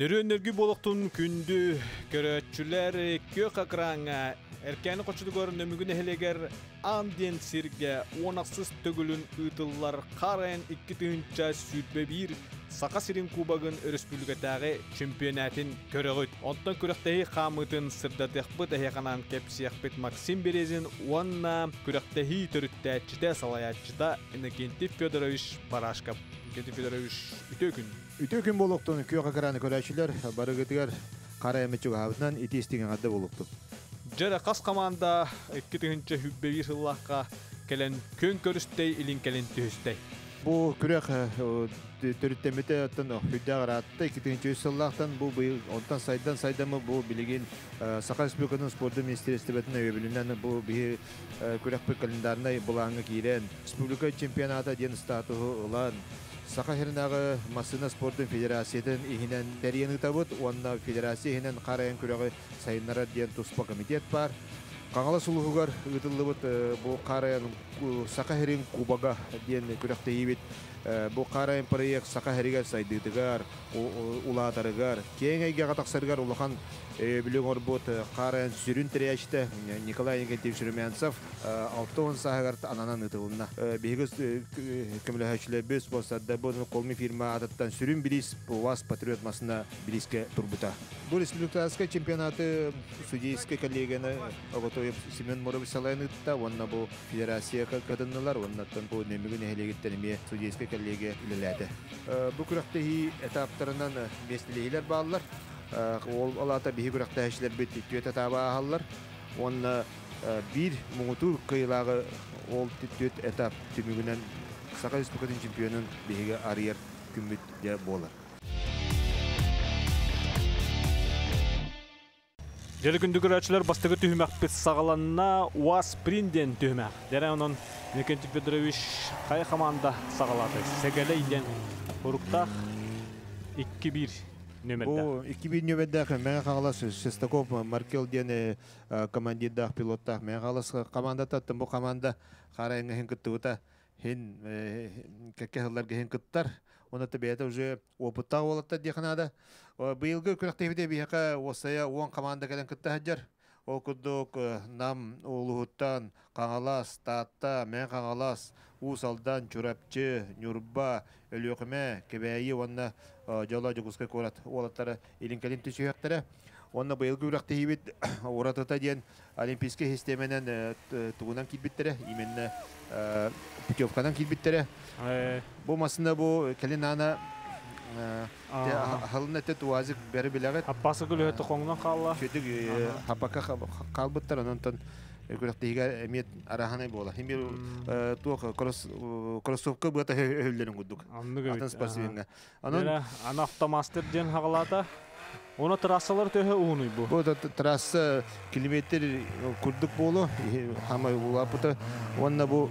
Nörü boluktun kündü görötçüler kök akranga erkeni koçudugor nömügüne heleger andien sirge onaksız tögülün ıtıllar karen 2 sütbe bir Saka Sirin Kubagın Respublikatағы чемпионатын көрөгөт. Онтан күрәктәһи хамытын сырдатыхпыт әһәканан кепсияхпыт Максим Березин уанна күрәктәһи төрүттәчтә салаячта Иннокентий Федорович Барашков. Иннокентий Федорович Үтөкүн болуктун күйөк акраны көрәчүләр барыгытыгар караймычык абынан итестеген адда болукту. Жара кас команда 2-нче хүббе жыллакка келен көн көрүстей илин келен төстей. Бу күрәк төрүттәмете аттан хүддәгәр атты 2-нче жыллактан бу онтан сайдамы бу билеген Саха Республиканың спорт министрлыгында өбүлүнән бу би күрәк календарына булаңы кирен республика чемпионаты ден статусы улан Саха Хернагы Масына спорт федерациясының ихинен дәрияны табыт, онна федерация ихинен карайын күрәгы сайыннара ден туспа комитет бар. Каңала сулугар ытылыбыт бу карайын Саха Херин кубага ден күрәкте ебит. Бу карайын проект Саха Херигә сайдыдыгар, улатарыгар, кеңәйгә гатаксарыгар улахан билегор бот карайын сүрүн тирәчтә Николай Иннокентьевич Румянцев 6 сагар ананан ытылына. Бигез көмләһәчләр без босада бу колми фирма ататтан сүрүн билис УАЗ патриот масына билискә турбута. Бу республикаскә чемпионаты судейская коллегияны оготоеп Семен Морович салайнытта, онна бу федерация кадыннылар, оннан бу немигин хелегеттенме судейская коллегия илеләде. Бу күрәктәһи этаптарынан местелейләр баллар. Ол алата биһи күрәктәһишләр бит төтә таба халлар. Онна бир муңуту кыйлагы ол төт этап төмүгеннән Саха Республиканың чемпионын биһиге арьер күмүт дә болар. Jelgündü görəçlər bastığı tühmək pis sağalanına UAS Prinden tühmək. Dərə onun Иннокентий Федорович қай команда сағалады. Сегеле иден Уруктах 2-1 нөмердә. Бу 2-1 нөмердә мәңә калас Шестаков Маркел ден командирдах пилоттах мәңә калас команда таттым. Бу команда карайыңа хин кыттыта. Хин кәкәһләргә хин кыттар. Оны табиәте уже опытта олатта диханада. Быелгы күрәктәбидә бияка осая 10 команда келен кытта хаҗар. Ол кудук нам улуттан Каңалас, Татта, Мен Каңалас, Усалдан, Чурапчы, Нюрба, Өлөкмә, Кебәйи онна жала жугуска корат. Олаттары илинкелин төшөктәре. Онна быелгы күрәктәбид уратыта дигән олимпийский системанан тугунан килбиттере. Именно Путевкадан килбиттере. Бу масында бу келинана халыннәте туазык бәре биләгәт. Аппасы гөлөте коңнан калла. Шөтүк хапака калбыттар аннан күрәктәгә әмият араханы була. Хим бер тук кроссовка бата хөлләрен гудук. Атын спортсменга. Анан автомастер ден хагалата. Оны трассалар төһө угуный бу. Бу трасса километр курдук болу. Хама улапыта. Онна бу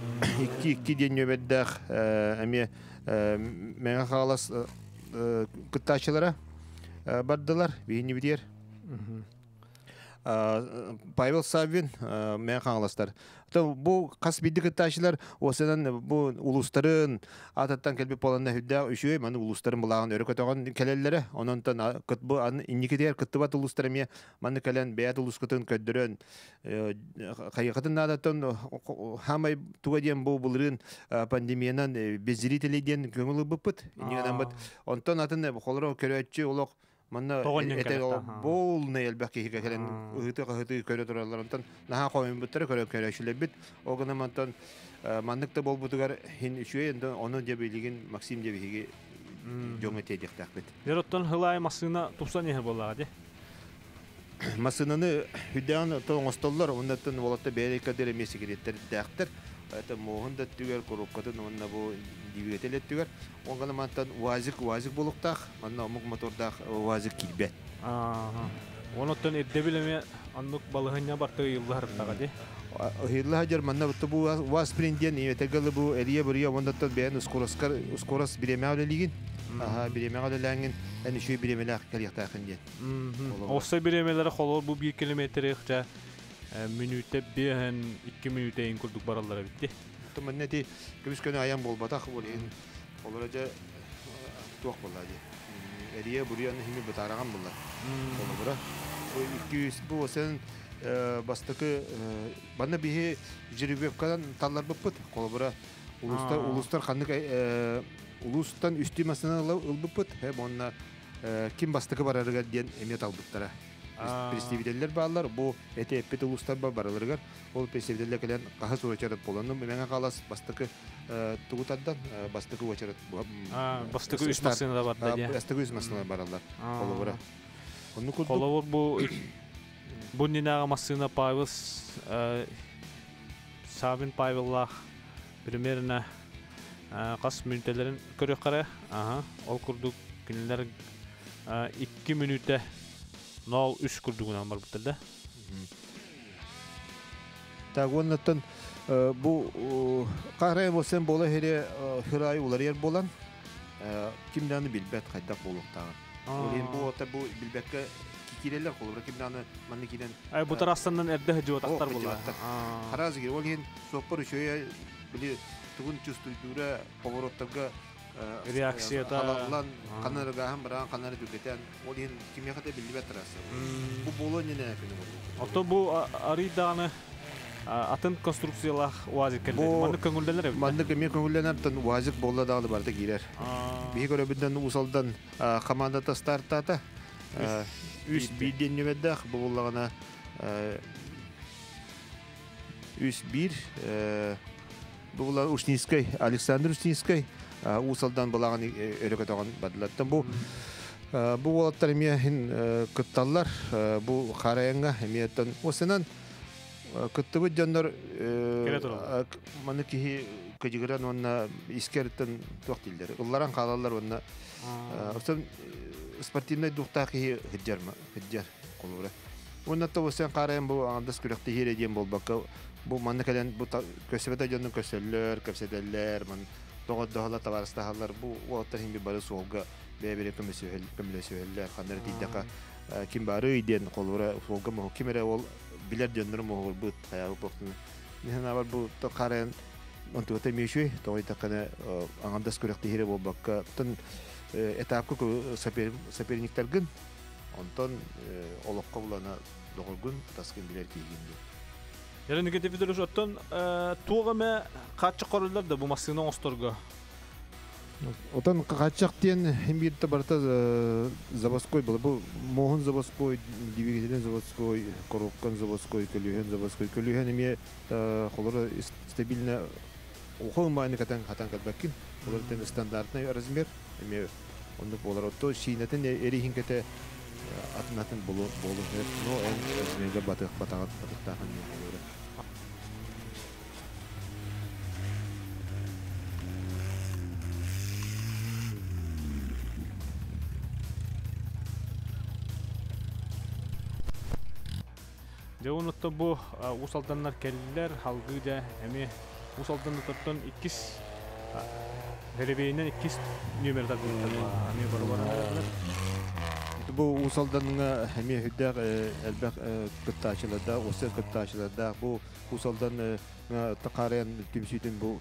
2 ден нөбәддәх әме мәңә халас кыттачылары бардылар, бейни бидер. Павел Савин мәңә халастар. Бу кас бидди кыттачылар осынан бу улустарын ататтан келбеп болганда хүддә үшөй маны улустарын булаган өрөк өтөгөн келелләре. Ононтан кыт бу инникедер кыттыбат улустарымы маны келен бәят улускытын көддөрөн кайыкытын адаттан хамай тугаден бу булрын пандемиянан безрителеден көңүлү быппыт. Иннигенен бит онтон атын холро көрөтчү улок манна это полный элбәккә килгән ыты көрә торалар онтан наһа койын биттер көрәшүләр бит огына мантан манныкта бол бутугар хин үшөй энде оны дип билеген Максим дип биге җоңы тедиктак бит. Яроттан хылай масына тупса не була ди. Масынаны хүдән тоңостоллар оннан волатта бәйрәкә дәре месигелеттер дәхтер. Это могында түгәр коруккатын онна бу дивигетелет түгәр. Оңганы мантан вазик булуктак, манна омук мотордак вазик килбәт. Онотон эдде билеме аннук балыгыня барты йыллар тага ди. Йыллар җар манна бу ваз принден этегеле бу элия бирия ондаттан бәян скорость биремәле лигин. Биремәле ләнгин, әни шуй биремәле калыкта хинде. Оса биремәләре холор бу 1 километр икча минутта 2 минутта ин курдук бараллар битти. Томанне ди көбүскөнө аян болбатак болин. Олорожа туак боллади. Eriye buraya himi bataragan bunlar. Kolubura. O 200 bu sen bastıkı bana bir jiribepkadan tallar bıpıt kolubura. Uluslar kandık ulustan üstü masana ılbıpıt. Hem onlar kim bastıkı bararıga diyen emniyet aldıklara. Prestivideller bağlar bu ete uluslar bararıgar. Ol prestivideller gelen kahas uğraşarıp bolanım. Mena kalas bastıkı tuğutaddan bastıkı uğraşarıp. Bastıkı üst masana da var diye. Bastıkı üst masana bararlar. Kolubura. Kolubur bu ninaga masana Pavels Sabin Pavel'la примерно qas minütelerin körü qara. Ol kurduk günler 2 minüte 03 kurduğundan var bu telde. Ondan bu qahraya bolsan bola here hıray ular yer bolan kimdanı bilbet qaydak boluqtağın. Olin bu ota bu bilbetke kikireler kolur kimdanı mannikiden. Ay bu tarafından erde hıcı otaqtar bolar. Haraz gir olin sopor şöyle bili tugun çustuyduğura pовороттарга реакцияда халаллан канарга һәм биран канары дүгетән олин кимия хәтта билбәт тарасы. Бу болония не фене бу. Ото бу ариданы атын конструкциялах вазик келди. Маны көңүлдәнер. Маны кемия көңүлдәнер вазик болла дагы барда кирер. Би көрө бидән усалдан командада старттата. Үс биден небедә бу боллагына 3-1 Була Ушнийский, Александр Ушнийский, усалдан балаган өрөкө таган бадылаттан бу олаттар эме кытталлар, бу караянга эметтен осынан кыттыбы жандар маны ки кыжыгыран онна искерттен токтилдер. Улларан калалар онна осон спортивный духта ки хыджар колура. Онна то осен караян бу андас күрөктө хереден болбакка bu manne kalen bu kösebete jonun köseller, kösedeller, man doğada tavarstahalar bu otarın bir barı soğuga bebere kömüleşeller, kanları tidaka kim barı iden kolura soğuga mı kimere ol biler jonun mu bu ayağı boksun. Ne var bu to karen ontu temişi to itakana angandas kurekti hire bu bakka tan etapku seperniklergin ondan olokka bulana doğurgun taskin biler kiyindi. Yani negatif de jottan tuğama kaçı qorullar da bu masının ostorga. Otan kaçak diyen hem bir de barta Zavaskoy bu Mohon Zavaskoy, Divigiden Zavaskoy, Korokkan Zavaskoy, Kölühen emiye kolora stabilne okulmayını katan katbakin. Kolora standartına razmer emiye onu bolar otto şiinaten erihin kete atnaten bolu her no en razmerga batağan Devonutta bu usaldanlar keldiler halgıca emi usaldanı tuttan ikis herebeyinden ikis nümerler bulundu. Emi barbarlar. Bu usaldanına emi hüddar elbaq kıttaşılarda, osel kıttaşılarda bu usaldan taqarayan tümsütün bu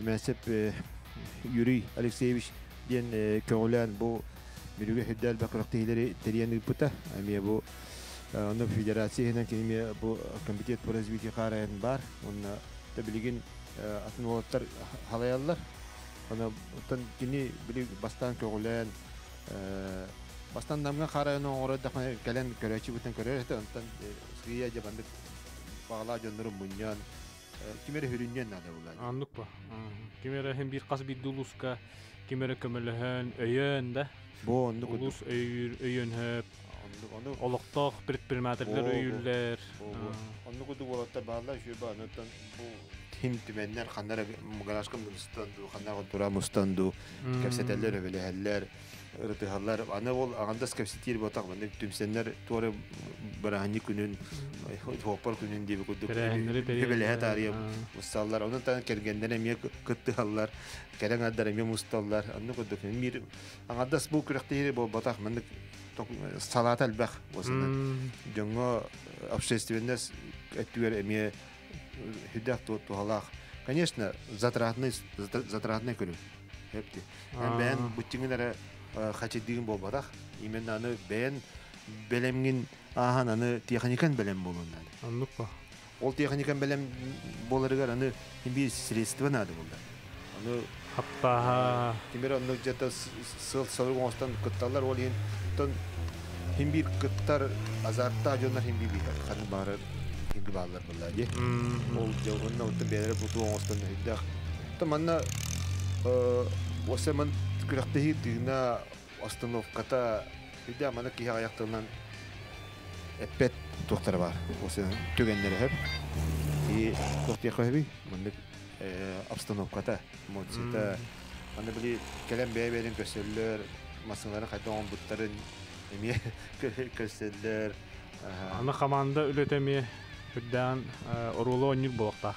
mensep Yuri Alekseyeviç diyen köğülen bu Mürüge hüddar bakraktihileri teriyen puta emi bu onun federasyonun kimi bu komitet по развитию Karayan var. Onun da bilgin atın olatlar halayallar. Ona otan kini bili bastan köğülen bastan damga Karayan'ın orada gelen köreçi bütün köreçte ondan sıkıya jabandık bağla canlarım bunyan kimere hürünyen nada ulan. Anlık bu. Kimere hem bir kas bir duluska kimere kömülehen öyön de. Bu onluk ulus öyön hep. Olaqtaq bir-metrler öýüller. Onu kudu bolata bağlar şu banatan bu tim tümenler xanlara mugalaşkın mustandu, xanlara tura mustandu, kapseteller öyle heller, ırtıhallar. Ana ol ağandas kapsetir botak bende tümsenler tura barahani günün, hopar günün diye kudu. Böyle tarihi mustallar. Onun tan kergendene miye kıttıhallar, keren adlar miye mustallar. Onu kudu bir ağandas bu kürekte bu botak bende салат албах осынан жаңа общественность этүер эме хүдак туалах конечно затратный көрү хепти мен бутиңнер хачыдыгын болбатах. Именно аны бен белемгин ахан аны техникан белем болунда. Аннык ба. Ол техникан белем боларыгар аны химби средства надо болда. Аны Хаппа. Тимер аны жата сылгын остан кытталар ол ен тон химби кыттар азартта жондар химби бит. Ханы бары химби балар буллади. Ол жогонна утта бере буту остан хиддах. Таманна осеман күрәктәһи дигна остановката бидә мана ки аяктынан эппет доктор бар. Осы түгәннәре һәм и доктор хәби мында обстановката моцита аны били калам бәйбәдән көсәлләр масалары кайтаган буттарын эме көсәлләр Аны команда үлетеме хүддән орулы оннир булакта.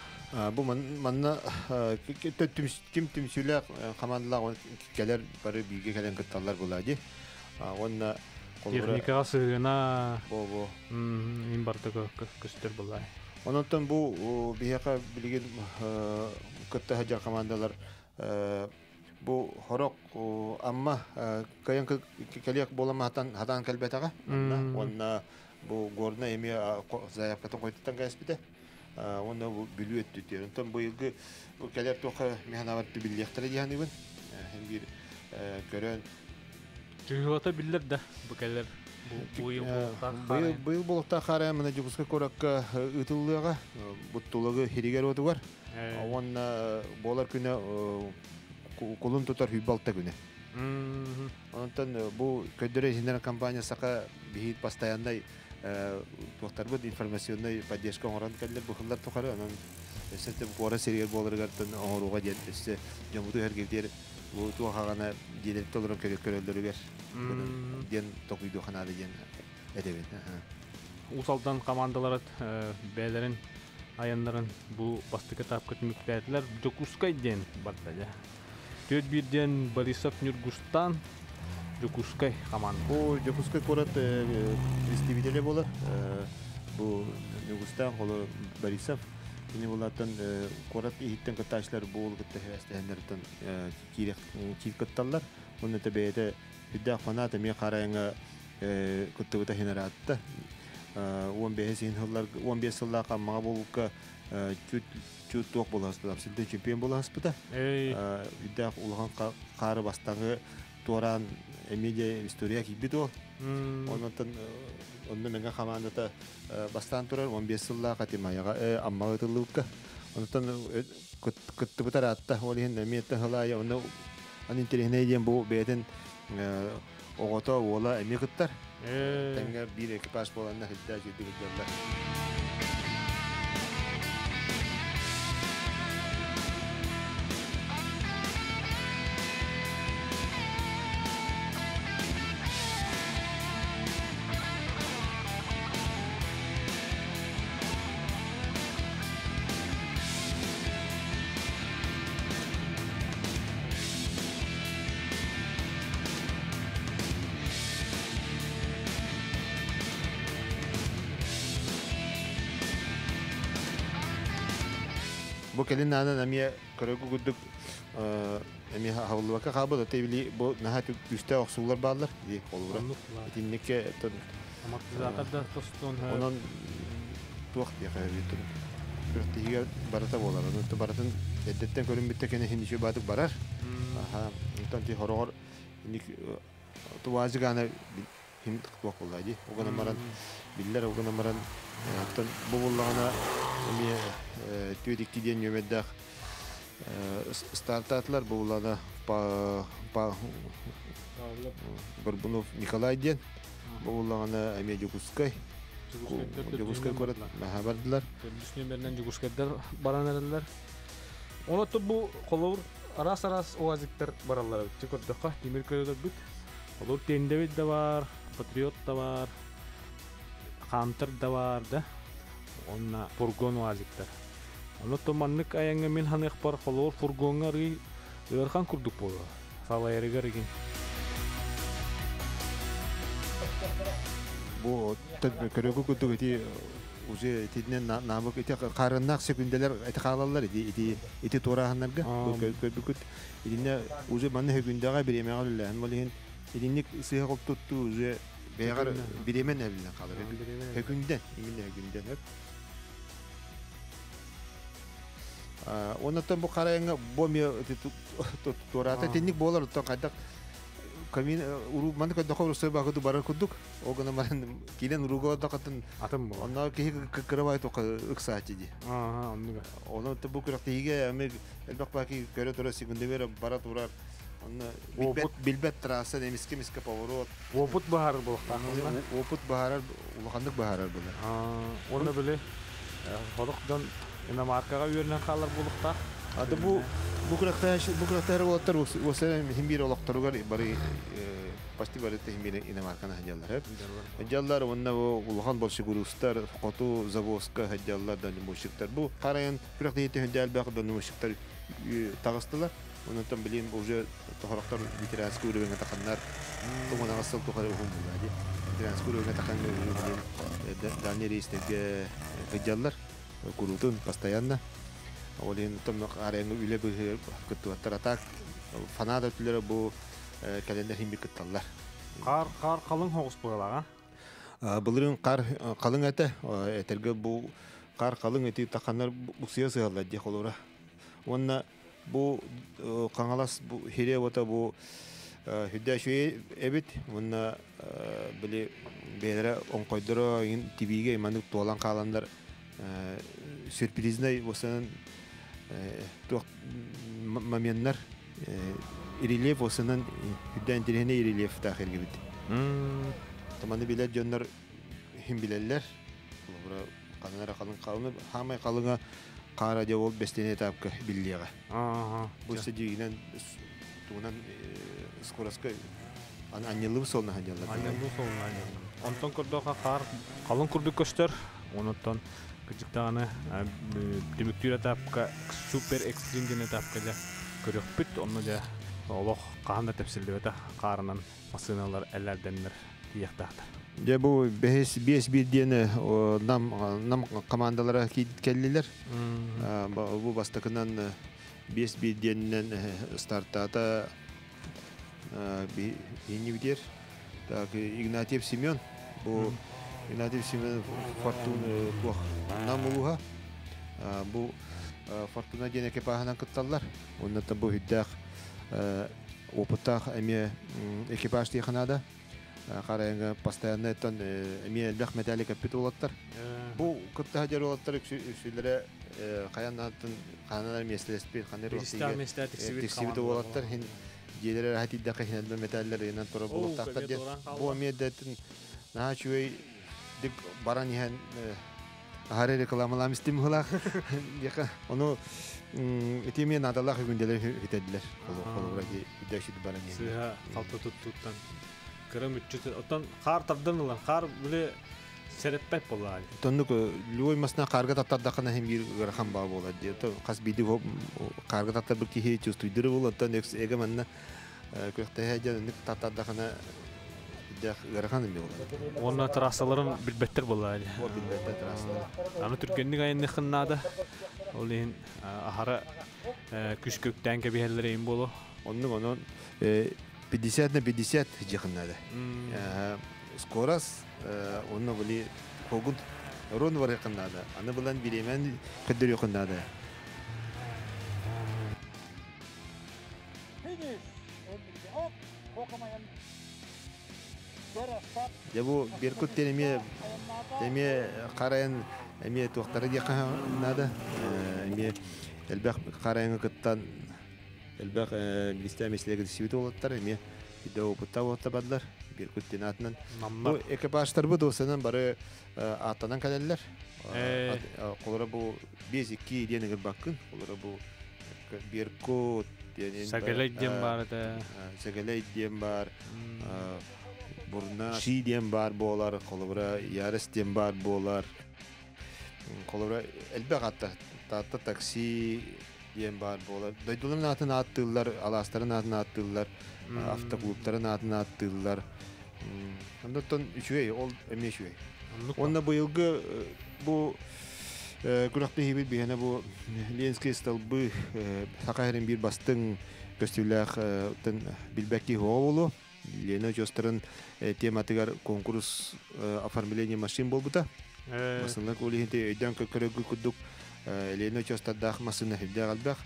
Бу манна ким тимсүләк командалар келер бары биге келен кытталар булади. Онна Техникага сыгына бо ин бардыгы көстөр булай. Онтон бу бияка билген кытта хаҗа командалар бу хорок амма каян келек боламатан хадан келбетага. Онна бу горна эми заявкатын койтуттан гаспите. Онна бу билүү өттүтөр. Онтон бу елге бу келер тока механаватты биллектер дигәнибен. Һәм бир көрөн Жүгөтө биллер да бу келер бу ел быйыл болукта хара мына жугуска коракка ытыллыга буттулыгы хиригер оду бар. Онна болар күнө кулун тутар хүбалта күнө. Онтон бу көдөрө синер компания сака бихит постоянный тохтарбыт информационный поддержка оран келдер бу хыллар тохары анан эсете бора сериер боларгартын оруга жетсе жомуту хергелдер бу тухагана директорлорун көрөлдөрүгөр ден токуйду ханады ден эдебет. Усалдан командалар бәйләрен аяннарын бу бастыка тапкыт мөктәтләр Жокускай ден барда да. Төт бирден Борисов Нюргустан Жокускай команда. Бу Жокускай корат представителе болар. Бу Нюргустан холо Борисов Ini bulatan korat ihitten kataşlar boğul gitti hastahnerden kirek kattallar. Onu tabiate bidda fanata mi qarayanga kuttu ta hinaratta. 15 yıllar 15 yıllar qamma bolka çut toq bolasdı. Silde çempion bolasdı. Bidda ulğan qары bastangı toran emide historia kibito. Ondan menga komandada bastan turar 15 yıllar katimaya amma ötülükka. Ondan kıttı bu taratta olihin emiyette halaya onu anin terihine diyen bu beyden oğota oğla emi kıttar. Tenge bir ekipaj bolanına hidda ciddi gidiyorlar. Bu kelin nana namiye körögü güddük emi havluvaka qabı da tebili bu nahat üstte oqsular bağlar diye olur. Tinnekke Amortizatorda tostun. Onun tuaq diye qayıtın. Birtiğe barata bolar. Onu baratın eddetten körün bitte kene hindişe batık barar. Aha, ondan horor inik tuwazı gana him tuaq bolaydı. O gana maran biller o gana maran bu bollana emi tüydikti diyen yömeddak startatlar bu bollana Горбунов Николай ден bu bollana emi Жокускай Жокускай korat mahabardılar. Düşünümlerinden Jokускайдар baranlarlar. Onu da bu kolor aras oazikler barallar. Çıkırdıqa demir köyler bit. Olur Tendevit de var, Patriot da var. Hunter da var da. Onna furgon oazikler. Onu da manlık ayanga min hanık par kolor furgonga ri ırkan kurduk bu. Falayeriga rigin. Bu körögü kutu iti uze tidnen namık iti qarınnak sekundeler iti qalallar iti torahanlarga bu körbüküt idine uze manı hükündaga bir emeğalullah. Malihin Edinlik sığ tuttu uzu beğer biremen evlinden kalır. Hükünden, İngilizce hükünden hep. Ondan bu karayanga bomiyo torata teknik bolar utan kadak kamin uru man ka dokor se ba ko barar kuduk o gana man kilen urugo da katın Atım bu. onlar ki kıravay to ıksaçı di. Aha, anlıyorum. Onu tabu kıraktiğe ame elbak baki göre tora segunde ver barat urar. Onu bilbet trasa demiske miske pavoro. Oput bahar bulukta. Oput baharar ulakandık baharar bular. Onu böyle Hoduk'dan ina markaga verilen kalır bulukta. Adı bu kırakta olatlar o sene himbir olaktarugar bari pasti bari himbir ina markana hajallar hep. Hajallar onna o ulakan bolşu gurustar kotu zavoska hajallardan muşiktar bu karayan kırakta yete hajal bakdan muşiktar tağıstılar. Onu tam bilin уже toharaktar literatür ürünü takanlar. Tomu nasıl tohar uhum buladi. Literatür ürünü takanlar bilin dani reisnege hajallar kurutun постоянно. Olin tam arayanga üle bir kutu taratak fanada tülere bu kalender himbi kıttallar. Kar kalın hoğuz bağlağa. Bulurun kar kalın ete eterge bu kar kalın eti takanlar bu siyasi halde diye kolora. Onna bu kanalas bu hire vata bu hüdde şöyle evet onna böyle belere on koydura in TV'ge imanık dolan kalanlar sürprizne olsanın mamenler irilief olsanın hüdden direne irilief dahil gibi. Tamanı bile canlar him bileller. Bura kanara kalın hamay kalına kara cevol bestene tapka billiye. Bu seciğinden tuğunan skoraska anyalı solna hanyalar. Anyalı solna hanyalar. Ondan kurduğa kar kalın kurduk göster. Ondan Kıcıktağını demüktüre tapka super ekstremdine tapka da körükpüt onu da Allah kahanda tepsildi ve de karının masinalar ellerdenler diyektahtır. Ya bu BS1 diyene nam komandalara kelliler. Bu bastakından BS1 diyenen startata bir yeni bir yer. Ignatiev Semyon bu Ignatiev Semyon Fortuna namuluha bu Fortuna diyene kepahanan kıttallar. Ondan da bu hüddağ oputağ emi ekipaj diye kanada. Karayanga постоянно etten emi elbaq metali kapit olatlar. Bu kıtta hacer olatlar üsülere kayanatın kanalar meselesi kanır olatlar olatlar hin gelere hati dakika hin metaller yanan tora olatlar bu emi detin nah çuy dik baran yan hare reklamalar istimhulak yaka onu etimiye nadalar gündeler hitediler kolora gideşit baran yan sıha kalta tuttan kırım 300 otan kar tabdırdılar kar böyle serepet bolay tonluk loy masna karga tattadakana hem bir rakam bağ bolay diye to kas bidi hop karga tatta bir ki hiç üstüdür bolatan ex egemanna kökte heyecan nik tattadakana de rakam diye bolay onlar trasaların bilbetter bolay o bilbetter trasalar ama Türkiye'nin ayın nıkınada olin ahara küçükten gibi herlere in bolu onun 50 на 50 жихнада. Скорос онно были хогут рон var yakınlarda. Ana bulan bilemen kadar yakınlarda. Ya bu bir kut temeye karayan emiye tohtarı yakınlarda. Emiye elbaq karayan kıttan elbaq liste meselegi sivit olatlar emi de oputta otabadlar bir kuttinatnan bu ekipajlar bu dosanan bari atanan kaleller kolara bu 1-2 diyene bakın kolara bu bir kut diye sagalay diyen var da sagalay diyen var burna şi diyen var bolar kolara yarış diyen var bolar kolara elbaq hatta taksi diyen var bolar. Daydoların adını attılar, alasların adını attılar, avtoklubların adını attılar. Ondan üçüye, ol emeği üçüye. Onunla bu yılgı bu kulakta hibil bir yana bu Lenski stalbı Sakayır'ın bir bastın gösteriler bilbekki hoğulu Лена Жостарын тематыгар конкурс оформление машин болбута. Масынлар улихинте өйдөн көкөрөгү кудук Лена Жостардах масына хилдэ галбах.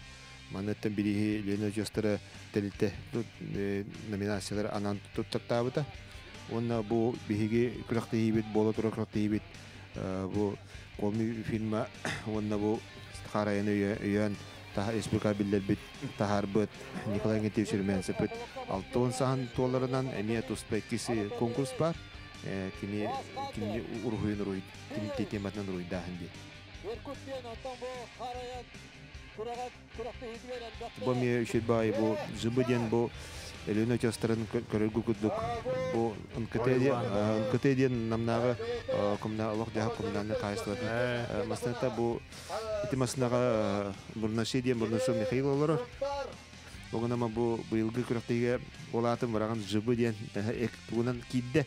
Манаттан бири Лена Жостары телите номинациялар анан туттаттабыта. Онна бу биһиги күрәктәйбит, бола туракрактайбит. Бу колми фильма онна бу харайны өйөн та республика биллербит тахарбыт Николай Гентев Шерменсепит 6 сахан толларынан эмия туспеккиси конкурс бар. Кини урхуйн руйд, кини тематнан руйда ханди. Бу ми шибай бу жибден бу Лена Жостарын көрөгү кудук бу НКТден намнага комна Аллах жаһа комнаны кайсылады. Маслата бу итимаснага бурнашиден бурнашо Михаил олор. Огонама бу быйылгы көрөктөгө болатын бараган жибден бугунан кидде.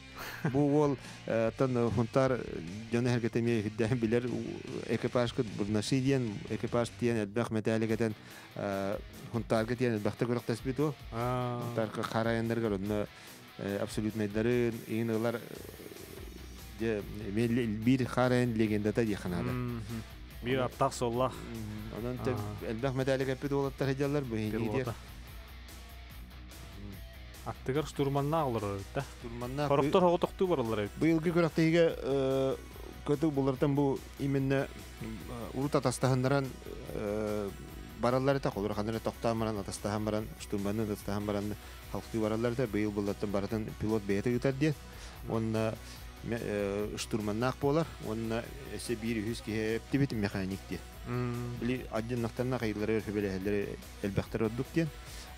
Бу ол тан хунтар жана хергетеме хидден билер экипаж бурнашиден экипаж тиен элбах металлигетен хунтарга тиен элбахта көрөктөс бит о. Тарка караяндарга онна абсолютно дарын ийнылар же бир хараян легендата диханада. Bir aptak sollah. Ondan tek elbah medallik hep de olatlar hediyeler bu hediye. Attıgar sturmanna alır da. Sturmanna. Koruptor hoqtoqtu barlar. Bu yılki köraktayga kötü bulardan bu iminne urut atastahandaran baralları ta olur. Hanere toqtamaran atastahanbaran sturmanna atastahanbaran halkı baralları da bu yıl bulardan baratan pilot beyete yutar diye. Onna штурманнак болар, онна эсе 100 ки хептибит механик ди. Били аддиннактарна кайылары хөбелелер элбактар оддук ден.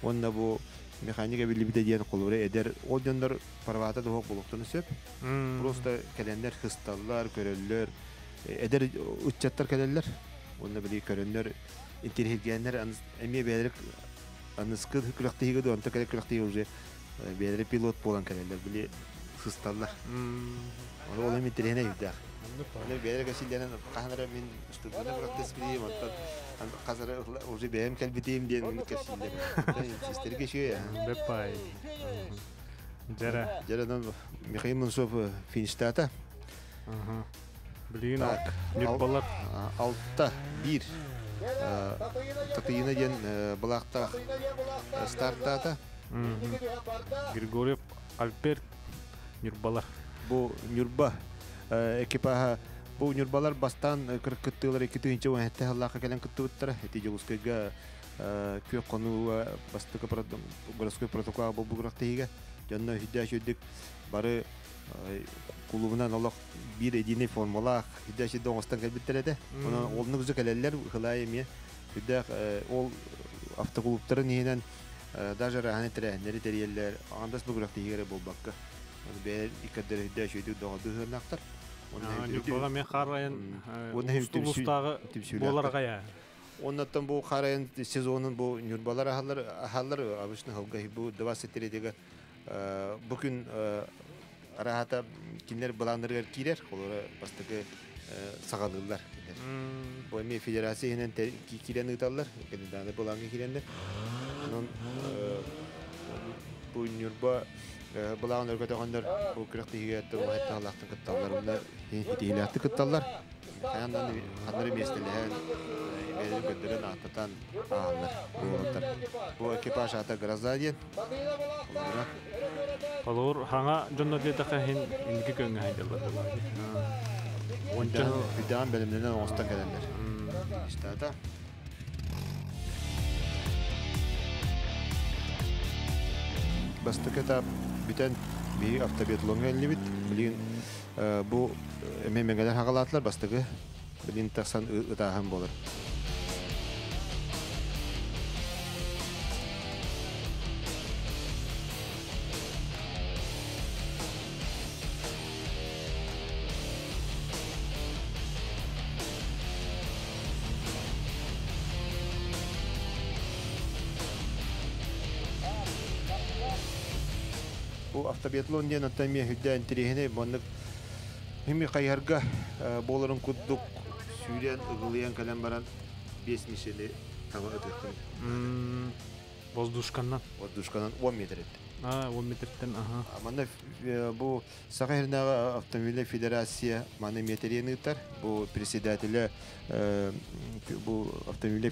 Онна бу механика билибите ден колуре эдер оддондар парвата да болуктуну сөп. Просто келендер хысталлар, көрөллөр, эдер уччаттар келелер. Онна били көрөннөр интерхегенер эме берик аныскы күлөктөгө да онта күлөктөгө уже бере пилот болан келелер били хысталлар. Onu olayım itirene yüzde. Ne bir yere kaçırlayan kahlara min üstüne bıraktı spiriyim hatta kazara ucu benim kalbiteyim diye min kaçırlayan. İster geçiyor ya. Bepay. Jaradan Mikhail Mansov finiştata. Bilin ak. Nükbalar. Altta bir. Tatıyına gen balakta startata. Grigoryev Alper Nükbalar. Bu Nurba ekipaha bu Nurbalar bastan kırkıttılar 2-3 ve hatta Allah'a gelen kıttılar. Heti Joluskayga köy konu bastık Goroskoy protokol bu bugraktiga. Janna hiddaş ödük barı kulubundan Allah bir edini formula hiddaşı doğustan kalbittirede. Ona olunu güzel kaleller hılayım ya. Hiddak ol avtokulupların yinen даже rahane trehenleri teriyeller. Andas bugraktiga bu bakka. Бер икәдер һидә шөйдү дагы хөрнәктер. Бала мен харайын устустагы боларга я. Оннан бу харайын сезонын бу Нурбалар ахаллар абышны халга бу 23-дәге бүген рахата кинләр баландырга кирер, олар бастыгы сагалыйлар. Бу эми федерациянын кирен ыталлар, кендәне балаңга кирендер. Бу Нурба Bulan örgütüğündür bu kırıktığı bu hatta Allah'tan kıttallarında hediyelerdi kıttallar. Kayandan kanları mesleğen benim gönderen atatan ağlar bu bu ekipaj ata grazadiyen. Olur hanga jonda diye hin inki köngü haydalar. Onca fidan bölümlerinden ostan gelenler. İşte ata. Bastık etap biten bir hafta bir longa elbit bilin bu ememegeler hagalatlar bastığı bilin taksan ıtahan bolur. Bu avtobiatlon diyen atamiye hüdda enterihine bonluk himi kayarga boların kudduk süren ıgılayan kalem baran 5 miseli tava ötüktüm. Воздушканнан. Воздушканан 10 метр etti. ол метрден Мана бу Сахарнага автомобиль федерация мана метренитар бу председателя бу автомобиль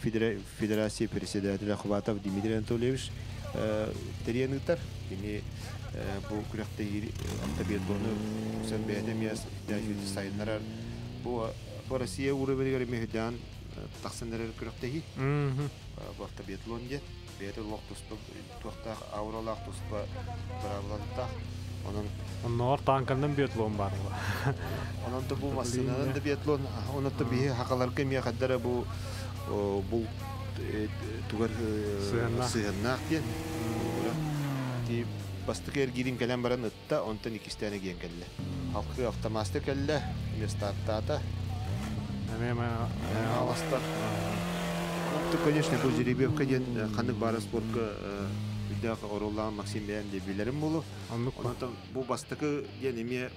федерация председателя Хватов Дмитрий Анатольевич теренитар ини бу күрәктә автобетоны сәбәдә мяс дәҗү сайннар бу Россия уровень мехдан тахсыннар күрәктә бу автобетлон дә бәйте локтуспа тохта ауралак туспа бараланта оннор танкандан биатлон бар. Онон да бу массынанан да биатлон онон да бие хакаларга мия хаддара бу бул тугар сыгыннак ден ди бастыкер гирин келен баран ытта онтан икистәне ген келле халкы автомасты келле местаттата аласта то конечно бу жеребевка ден ханнык бара спортка Видяха Оролан Максим Бен де билерим болу. Онтан бу бастыкы ден эме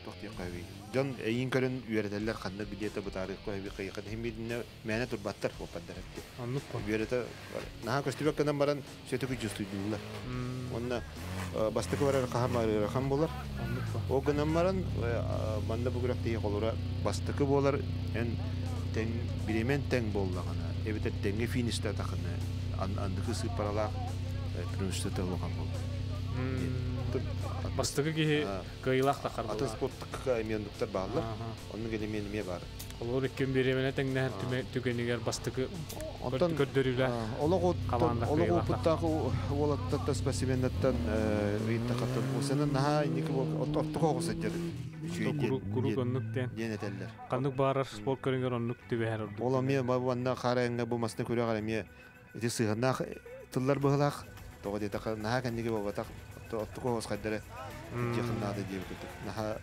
тохтый кайы. Жан эйин көрүн үйрөтөлөр кандай где-то бу тарих кайы кайыкын хемидине мәне турбаттар попаддар. Аннык ба. Үйрөтө наха көстүбөк канан баран сөтөкү жустуйдулар. Онна бастыкы барар кахамары рахам болар. Аннык ба. О канан баран манда бу грактый колора бастыкы болар эн тең биремен тең боллагана. Эбите теңге финиште такына андыкы сыпаралак принципте болгон болду. Бастыгы ки кыйлак такар. Атын спорттук эмендиктер баалар. Онун келе мениме бар. Олор экен беремене теңнер түгөнүгөр бастыгы көрдөрүлөр. Олог волаттата спасибенаттан ыйттакатын. Осенен наха индики оттук огусаджыр. Курук оннуктен. Денетеллер. Кандык баарар спорт көрүнгөр оннук түбәр. Ола ме бабанна караңга бу масты көрө кара ме эти сыгынак тыллар быгылак. Тога дета наха кандыгы бабатак оттук огус кайдары. Жакындады деп кетти. Наха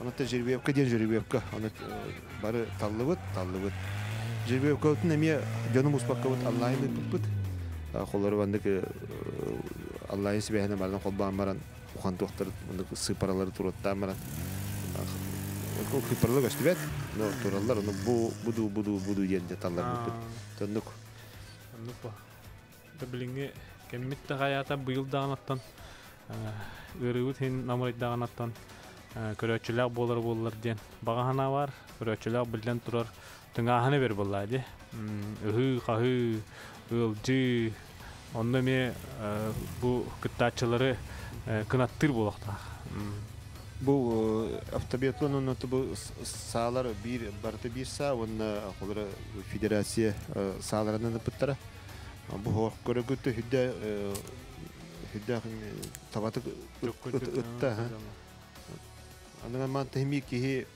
Онотта жербевка ден жербевка. Онот бары таллыбыт. Жербевка өтүн эме жонум успакка бут Аллахын бут. Холлары бандык Аллахын сибехне бардан холбан баран ухан доктор бандык сыпаралары тураттан баран. Сыпаралар гастыбет. Но тураллар оны буду ден таллар бут. Тоннук. Ба. Таблинге кеммитте хаята быйылдагынаттан ырыут хин намырыдагынаттан көрөчүлөр болор ден багана бар. Көрөчүлөр билен турар. Тыңаһаны бер буллады. Кахы ылжы онда ме бу кыттачылары кынаттыр болакта. Бу автобетлонун бу саалар бир барты бир са онна холора федерация сааларынан пыттара. Бу көрөгөтө хүддә табаты ытта. Андан ман теми ки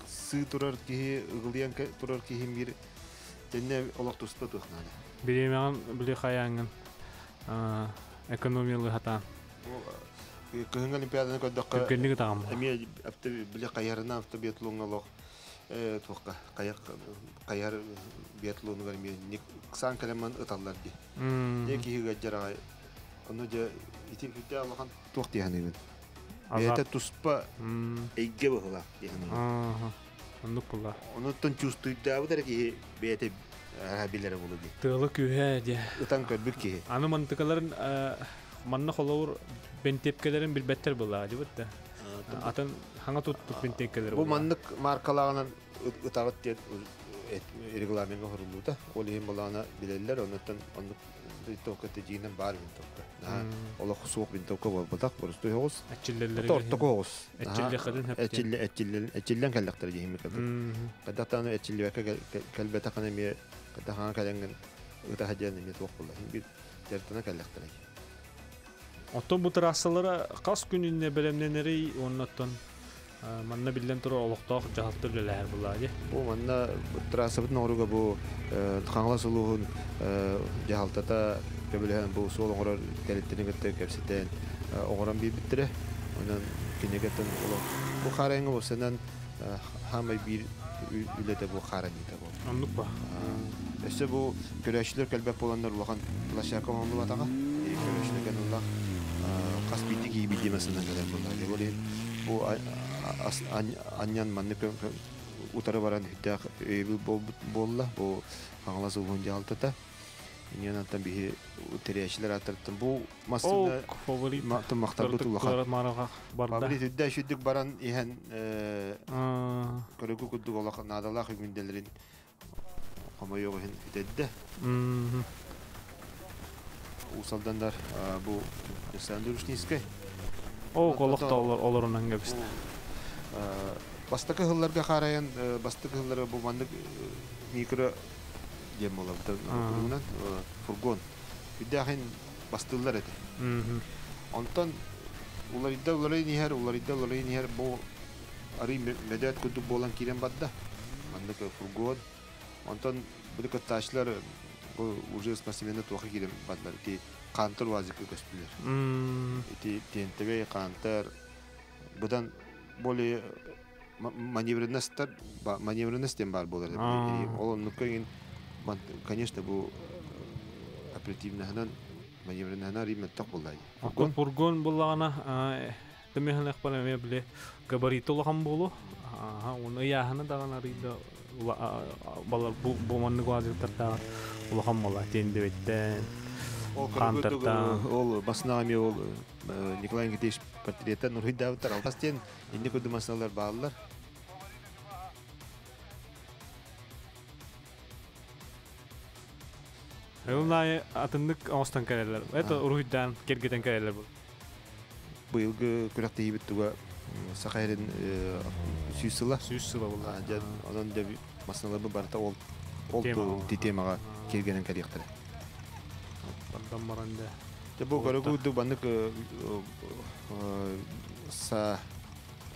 сы турар ки ыгылыян турар ки бир тенне олак туспа тухнады. Биреман биле хаяңын экономиялы хата. Кыһын олимпиаданы көддөккө. Көннүгү тагам. Эми апты биле каярына автобетлонголог тухка каяр бетлонугар мен сан калеман ыталлар ди. Деки гажара ону же ити күтө алган тухти ханыбын. Это туспа эйге была дегени. Ондук була. Онуттан чувствуйда бу дереги бете билери болу ди. Тылы күһә ди. Утан көрбүк ки. Аны мантыкаларын манна холовур бентепкелерин билбеттер була ди бутта. Атын хаңа туттук бентепкелер. Бу маннык маркалагынан ытагыт дет регламентке хорулута. Ол эм булана билелер онуттан ондук токты жинен бар бентопка. Ола хусук бентопка болбатак бурустой хос. Ачиллерлер. Торток хос. Ачилле хадын хап. Ачиллен каллактар жейми калды. Кадатаны ачиллебека калбета канеме кадахана каленген ыта хаҗаны мет окулла. Бир тертана каллактар. Оттон бу трассалары кас күнүнө белемненери оннаттан манна билен тура олокток жаалтырлар булады. Бу манна трассабыт ногруга бу хаңла сулуун жаалтата көбөлөн бу солоңор келеттени кетте кепсетен огоран бибиттере. Онан кинегеттен бу хараңы болсанан хамай бир үлете бу харанита бу. Анлык ба. Эсе бу көрөчлөр келбеп болгандар улаган площадка болатага. Көрөчлөр генула каспити гиби демесинен келе булады. Бу аньян манны утары баран хүддәк болла бу хаңласы угун жалтата Yanatan bir tereyağçılar atarttım. Bu Ол masada фаворит. maqtar bu tullaqa. Мараға барда. Favorit üdde şüddük baran ihan Аа. körükü kudduk olaq nadalaq gündelerin ama yok ihan üdedde. Мм. Usaldanlar bu Sanduruşniskay. Ол колоқта оларынан кебист. Бастакы хылларга караян бастакы хыллары bu mandık mikro dем olabdı. Bundan furgon. Üddahin bastıllar edi. Мм. Ondan ular iddia bu arı medet kudduk bolan kiren badda. Mandık furgon. Ondan bu taşlar bu уже спортсмены тоқы kiren badlar ki kantar vazikli gösteriler. Мм. Iti TNTV kantar budan böyle маневренностен бар болар. Ол нукайын конечно bu оперативнахынан маневренахынан риметтак булай. Фургон буллагана демехне хпалеме биле габаритолган болу. Оны яхана дагана рида балар бу манны гвазыктарда улган мола тендебеттен. Ол баснами ол Николай Никитич портреттен Нурхидавтар алгастен инде көдү масалар баалар. Элнай атындык остан керелер. Это урухидан кергетен керелер бул. Быйылгы күрәктә ибет туга Сахарин сүйсыла. Сүйсыла булла. Анан да масалар барта ол темага кергенен керектер. Бардан баранда. Бу көрөгү баннык са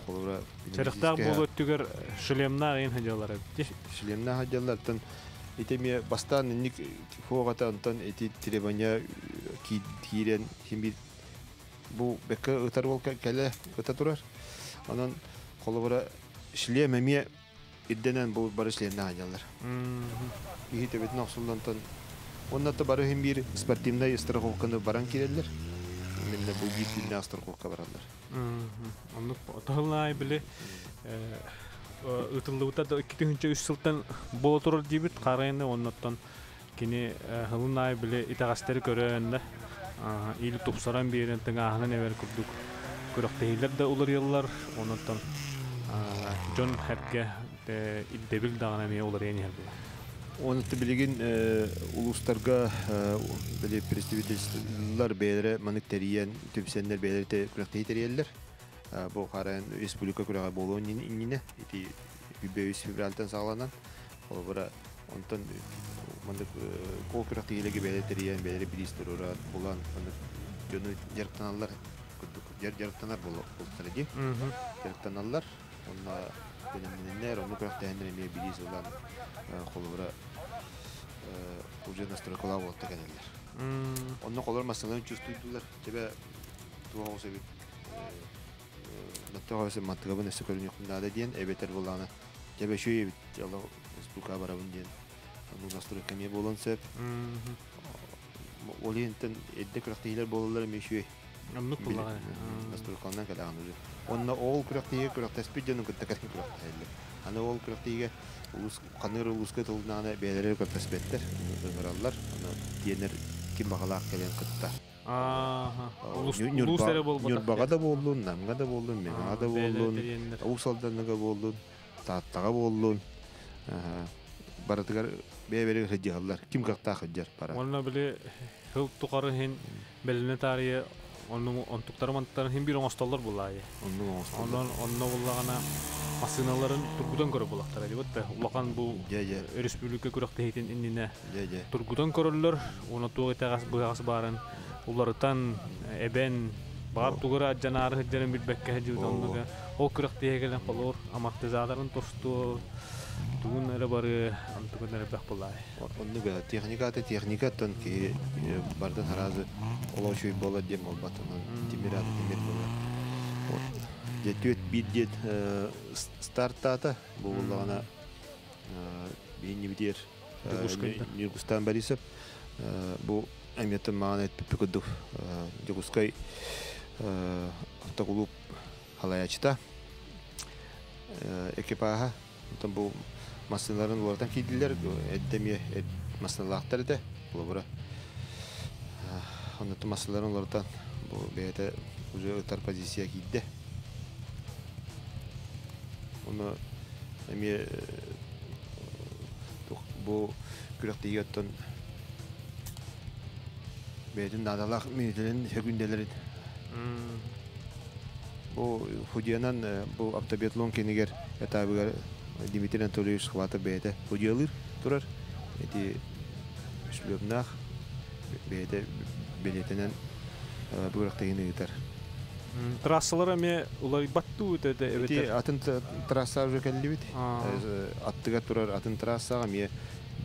колора. Чарыктар болу өттүгөр шлемна ген хаҗалар. Шлемна хаҗалардан итеме бастан ник фогата антан эти требования кирен химби бу бекке өтөр бол келе өтө турар. Анан колора шлемеме идденен бу бар шлемна хаҗалар. Бихите бит насуллантан оннаты бары hem bir спортивный страховканы баран киреллер. Менде бу бит страховка баралар. Онны тагылай биле ытыллыта да 2-3 жылдан боло турар дибит карайны оннаттан кини хылынай биле итагастары көрөндө ил тупсаран берен тыңаһынан эбер курдук көрөктейлер да улар йыллар оннаттан Джон Хепке иддебил дагана ме улар эни хел. Onu bilgin uluslarga böyle представительler belirle maniteriyen tüpsenler belirte kurakteriyeller. Bu karan Respublika kurağı bolon inine iti 5 fevraldan sağlanan. Olara ondan mandık kol kurakteriyle belirteriyen belirle bilistir ora bulan mandık yönü yarıktanallar yarıktanar bolsa diye. Yarıktanallar onlar dönemler onu kurakteriyenler bilis olan kolora уже настройкала вот такенелер. Онно колор масаларын чувствуйдулар. Тебе туа себеп натыга се матыга несе көрүнүк нада диен эбетер болганы. Тебе шүй жало республика барабын диен. Аны настройка ме болгон сеп. Олентен эдде крактейлер бололар мешүй. Амнук була. Настройкалдан калаган уже. Онно ол крактеге крактеспиден көттөкөр крактейлер. Аны ол крактеге улус каныр улуска тулнаны белерер көтөспеттер. Ömürallar. Onu diyenler kim bakalak gelen kıtta. Улустары болбата. Нюрбага да болдун, намга да болдун, мега да болдун, Уусалданга болдун, Тааттага болдун. Баратыгар бебери хыжалар. Ким какта хыжар бара. Онна биле хыл тукары хен белне тарие онну онтуктар манттар хен бир оңостоллор булай. Онно буллагана машиналарын тургудан көрө булактар дип атты. Улакан бу республика күрөктейтин иннине тургудан көрөллөр. Оны тугытагас бугас барын. Улардан эбен бар тугара жанары хыжарын билбекке хыжылдандыга. Ол күрөктегелен колор амактызаларын тосту тугун эле бары антугун эле бак булай. Оннуга техникаттан ки бардан харазы олошуй болот дем болбатынан тимират тимир болот. Жетет бидет стартата буллагана бенибдер Нюргустан Борисов бу әметтен маңан пепекудук Дегускай автоклуб халаячта экипажа бу машиналарын олардан кидилер эддеме машиналактар да булбура Anlatı masaların oradan bu beyde ucu öter pozisiya giddi. Onu emi bu kürekte yattan beyden nadalak minitlerin gündeleri bu Fujianan bu Abtabiatlon keniger yatabigar Dimitri Anatolievich xwata beyde Fujialır turar. Eti şlöbnach beyde beletenen bu kürekte yine gider. Trassalar eme ulay battu dedi evet. Eti atın trassa уже келдибит. Аттыга турар атын трассага ме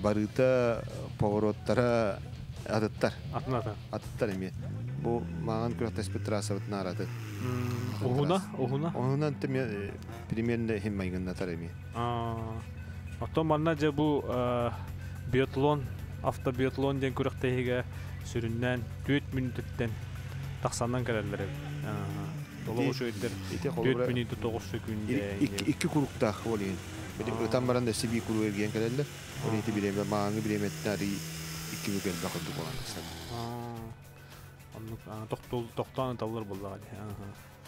барыта повороттара атыттар. Atnata. Атыттар эме. Бу маган күрәктәспе трасса бит нарады. Ohuna. Онан теме примерно хеммайгыннатар эме. Ото манна же bu biatlon, avtobiatlon den күрәктәһигә sürünnen 4 minütten taksandan kererler. Dolu şöyle 4 minütte 9 sekünde. İki kurukta olayın. Bir tam baranda sibi kuru ergen kererler. Onu iti bileme mağanı bilemetnari iki mükel bakıldı olan. Onu toktan atallar bullar.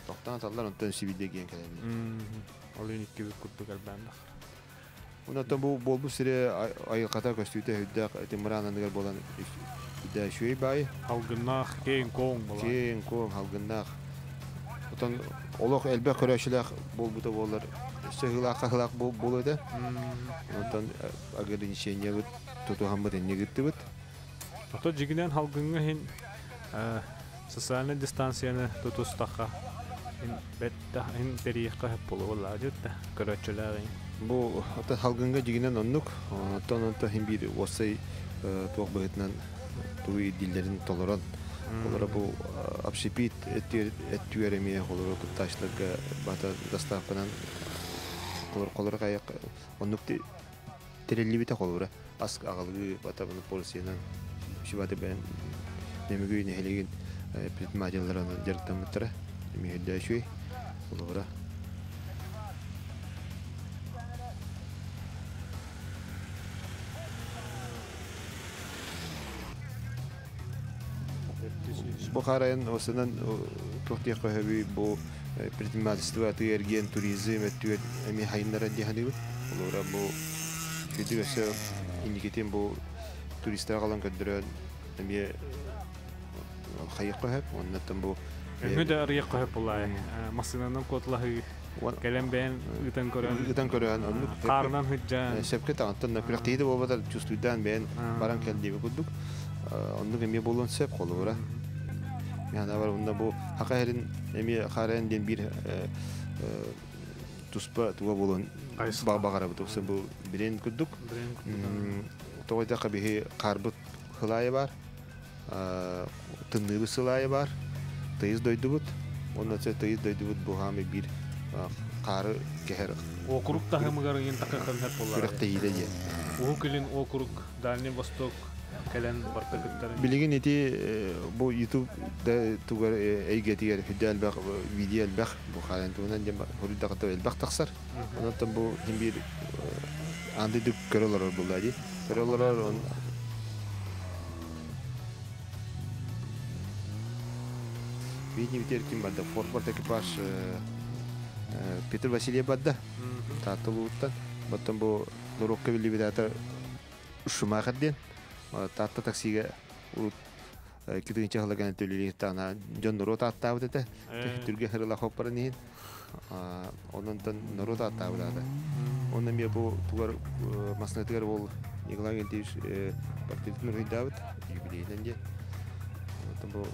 Toktan atallar ondan sibide gen kererler. Olun iki kurdu kalbanda. Ondan bu bu süre ayı kata köstüte hüddak etimranan neler bolan hüdda şuy bay. Halgınaq keyin kong bolar. Keyin kong halgınaq. Otan olaq elbə körəşilək bolbuta bollar. Səhilaq qahlaq boladı. Ondan agar inşenya tutu hambat enne gitti bit. Oto jiginen halgınğa hin sosyal distansiyani tutustaqqa hin betta hin tariqa hep bollar jutta körəçilərin. Bu ata halgınğa jiginen onnuk. Ondan hin bir wasay tuq bahitnan tuğ dillerin toleran. Olara bu общепит ettüeremeye olara taşlarga bata dastavkanan olara kayak onnuk terelli bite olara ask ağalığı bata bunu polisiyadan şu bata ben nemegü nehelegin pritmacalarına jarıktan mıtara mihedda şuy olara bu karayan osadan tuhtiya qahabi bu предпринимательство ergen turizm etüet emi hayınlara dihani olara bu şüdügese indiketin bu turistler kalan kadran emi hayıqqa hep ondan bu Hüda ariqqa hep olay. Masinanın kodlağı kelem ben utan koran onluk qarnan hüccan. Şevket antan kürekteydi bu badal çüstüden ben baran keldi kuduk onluk emi bolon sep olara. Yani var bunda bu hakayerin emi karayen bir tuspa tuğa bolon bağara bu toksa bu biren kuduk. Toyda kabihi karbut hılaya var. Tındığı sılaya var. Tıyız doydu bud. Ondan sonra tıyız doydu bud bu hami bir karı keher. Okruk da hımıgarın yen takakın hep olar. Kürekteydi diye. Okulin okruk Dальний Восток kelen bartakıtların. Bilgin eti bu YouTube'da tugar eygetiyer hüddel bak video bak bu halen tuğundan dem hurda qata el bak taksar. Ondan bu hem bir andı dük körüler bulladı. Körüler on Видни ветерки бадда форпорт экипаж Петр Васильев бадда татылуттан потом бу дорогка билли бидата Шумахерден татта таксиге урут китинче халаган төлөли тана жон ро татта бутата түрге хырла хоппарнин ондан ро татта булада ондан бе бу тугар маснатыгар бол Николай Ильич партиятын рыдавыт юбилейден де ондан бу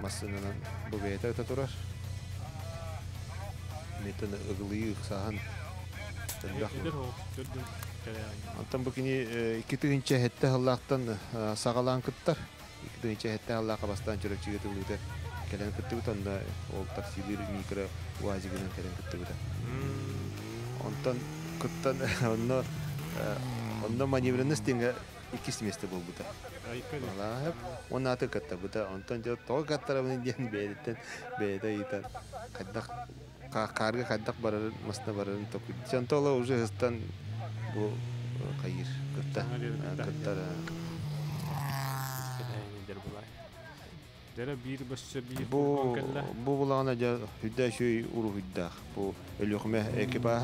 масынынан бу бейта татурар метен ыгылый сахан Антан bu kini ikitiğince hette Allah'tan sağalan kıttar. İkitiğince hette Allah'a bastan çörek çıgıtılıydı. Kelen kıttı butan da o taksileri mikro vaziginin kelen kıttı butan. Ondan kıttan ondan manevranın stinga ikisi meste bol butan. Allah hep onun atı kıttı butan. Ondan da toğ kattarabının diyen beyde yitan. Karga kaddak bararın masna bararın toku. Çantola ucu hıstan bu kayır kıtta. Dere bir başça bir Bu kelle. bu bulağına ja hüdda şey uru hüdda. Bu ölüğüme ekipaj.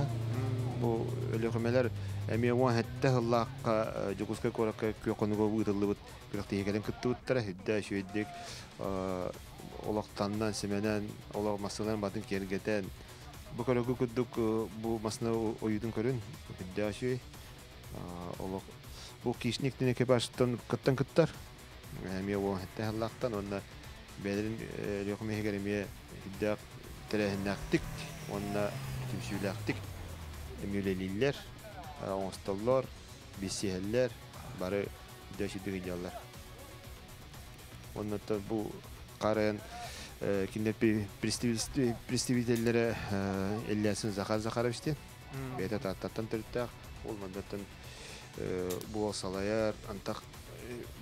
Bu ölüğümeler emi wan hatta Allah jukuska koraka kökonugo bıdıllı kırıktı gelen kıttıttara hüdda şeydik. Olaqtandan semenen olaq masalan batın kergeten. Bu kadar kudduk bu masna oyudun körün hüdda şey. Olaq bu kişnikten ekipajdan kıttan kıttar. Emi wan hatta Allah'tan onda Belirin lökme hegerimiye hiddak terehennaktik, onna timsülaktik, emüleliller, onstallar, bisiheller, barı hiddaşidik hidyalar. Onna da bu karayan kinler prestivitellere elliasın zakar işte. Beta tattan törüttaq, olmadan bu olsalayar, antak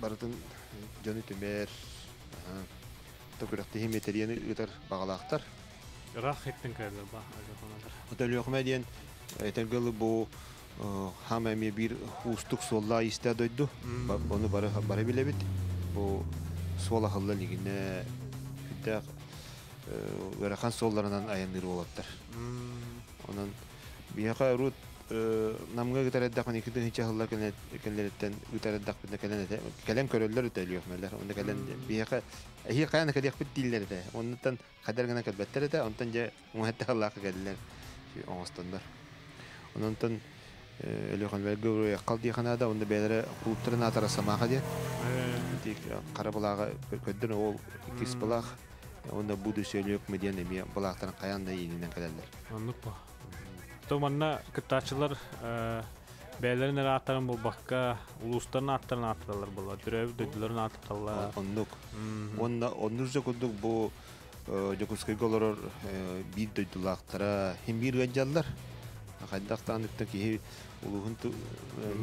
barıtın canı tümer, Tokuraktı hem yeteriyeni ıtar bağlaqtar. Rah ettin kaydı bah ajakonadır. Otelyoqma diyen etergılı bu hamami bir ustuk solla istadoydu. Onu bara bilebit. Bu sola halla ligine hüdda verakan sollarından ayandır olatlar. Onun biyaqa rut namga gitaradaqan ikide hiç halla kenlerden gitaradaq kelen köröller ötelyoqmalar. Onda kelen biyaqa هي قاعدة كده يخبط ديلر ده ونتن قدر كنا كتبتر ده ونتن جا مهتة الله كجلر في أنستندر ونتن اللي خن بالجو يقضي خنا ده ونده بيدر روترنا ترى سماعة دي تيك قرب لاغ كدرنا هو كيس بلاغ ونده بودو سيليوك مديان نبيا بلاغ ترى قيان ده ينين كجلر Anlıkla. Tomanna kıtaçılar Beylerin atların bu bakka ulusların atlarını atırlar bunlar. Dürev düdülerin atırlar. Onduk. Ondurca kuduk bu Jokuskay goloror bir düdülaqtara hem bir gacallar. Qaydaqtan ki uluhun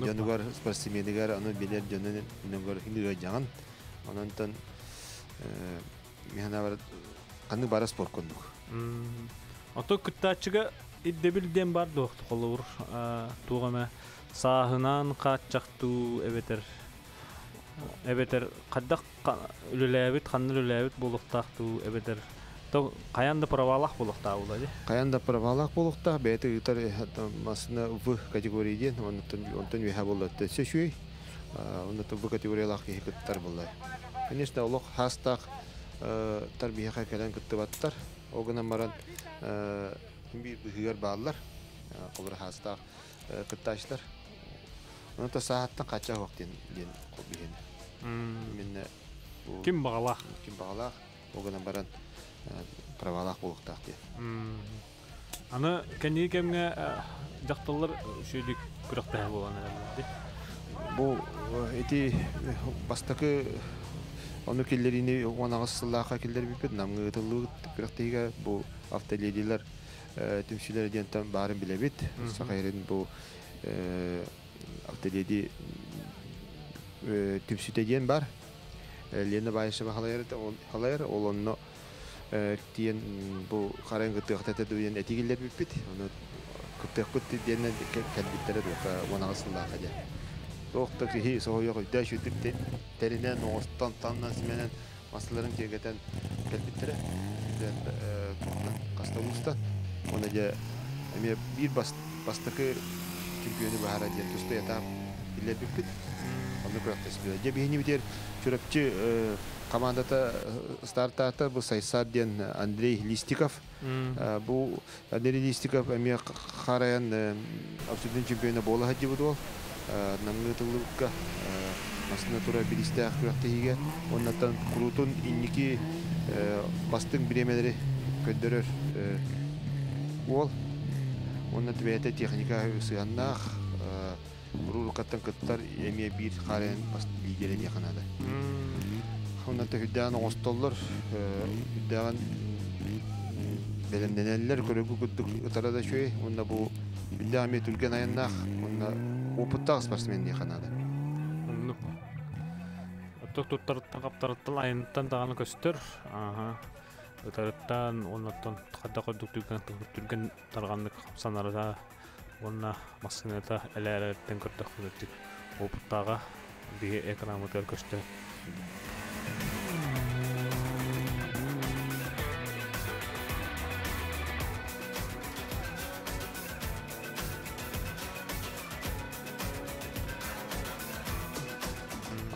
januar sportmenigar onu bilir janın nugar hindi gajan. Ondan mihana var kanı bara spor konduk. Ato kıtaçıga iddebilden bar doqtu qolur. Tuğama sahınan qaçaqtu ebeter qaddaq ülelebit qanlı ülelebit buluqtaqtu ebeter to qayanda pravalaq buluqta uladı. Qayanda pravalaq buluqta beti itar masna v kategoriyden ondan ve habolatı seçüy. Onda bu kategoriyalaq hektar bulay. Конечно, олох хастaq tarbiyaga kelen kıttıbattar. O gına maran bir hüger bağlar. Olur hastaq kıttaşlar. Onu da saatten kaça vaktin diyen kobihin. Minne bu Kim bağlaq? Kim bağlaq? O gına maran pravalaq buluqtaq diye. Ana kendi kemge daqtallar şöyle kıraqta bolan herhalde. Bu eti bastaki onu killerini ona asıllaqa killer bipet namgı ıtıllığı kıraqtayga bu avtalediler tümsüler diyen tam barın bilebit. Sakayrin bu avtaledi tümsüte diyen bar. Lene bayışı halayar olonno diyen bu qarang gıtıqtata diyen etigiller bipet. Onu kıtıqıt diyen kelbittere ona asıllaqa diyen. Toqtaki hi soğuyor da şu tipte terinen oğustan tandan simenen masaların tegeten kelbittere. Kastamustan. Ona ja bir bastaki çempiyonu bahara diye tusta yatap bile bipit. Onu kırıktas bile. Ja bihini biter çorapçı komandata startata bu Saysar diyen Andrei Listikov. Bu Andrei Listikov emiye qarayan absolut çempiyonu bola hacı bu. Namgı tıllıkka masına tura bir isteğe kırıktahiga. Ondan kurutun inniki bastın biremeleri köndürür. Ol. Ondan tibete teknika sığannak rurukattan kıttar emiye bir qarayan bilgileri yakanadı. Ondan da hüddan ostollar hüddan belendeneller körügü kudduk ıtarada şöy. Ondan bu bildahamiyet ülken ayannak ondan опыттағы спортсмен не қанады. Тоқтарыттан қаптарыттан айынттан тағаны көстер. Өтарыттан, онаттан қадда қойдық түрген тарғандық қапсанарыда онна масынета әләреттен көрдік көрдік. Опыттағы бейе экономикер көстер.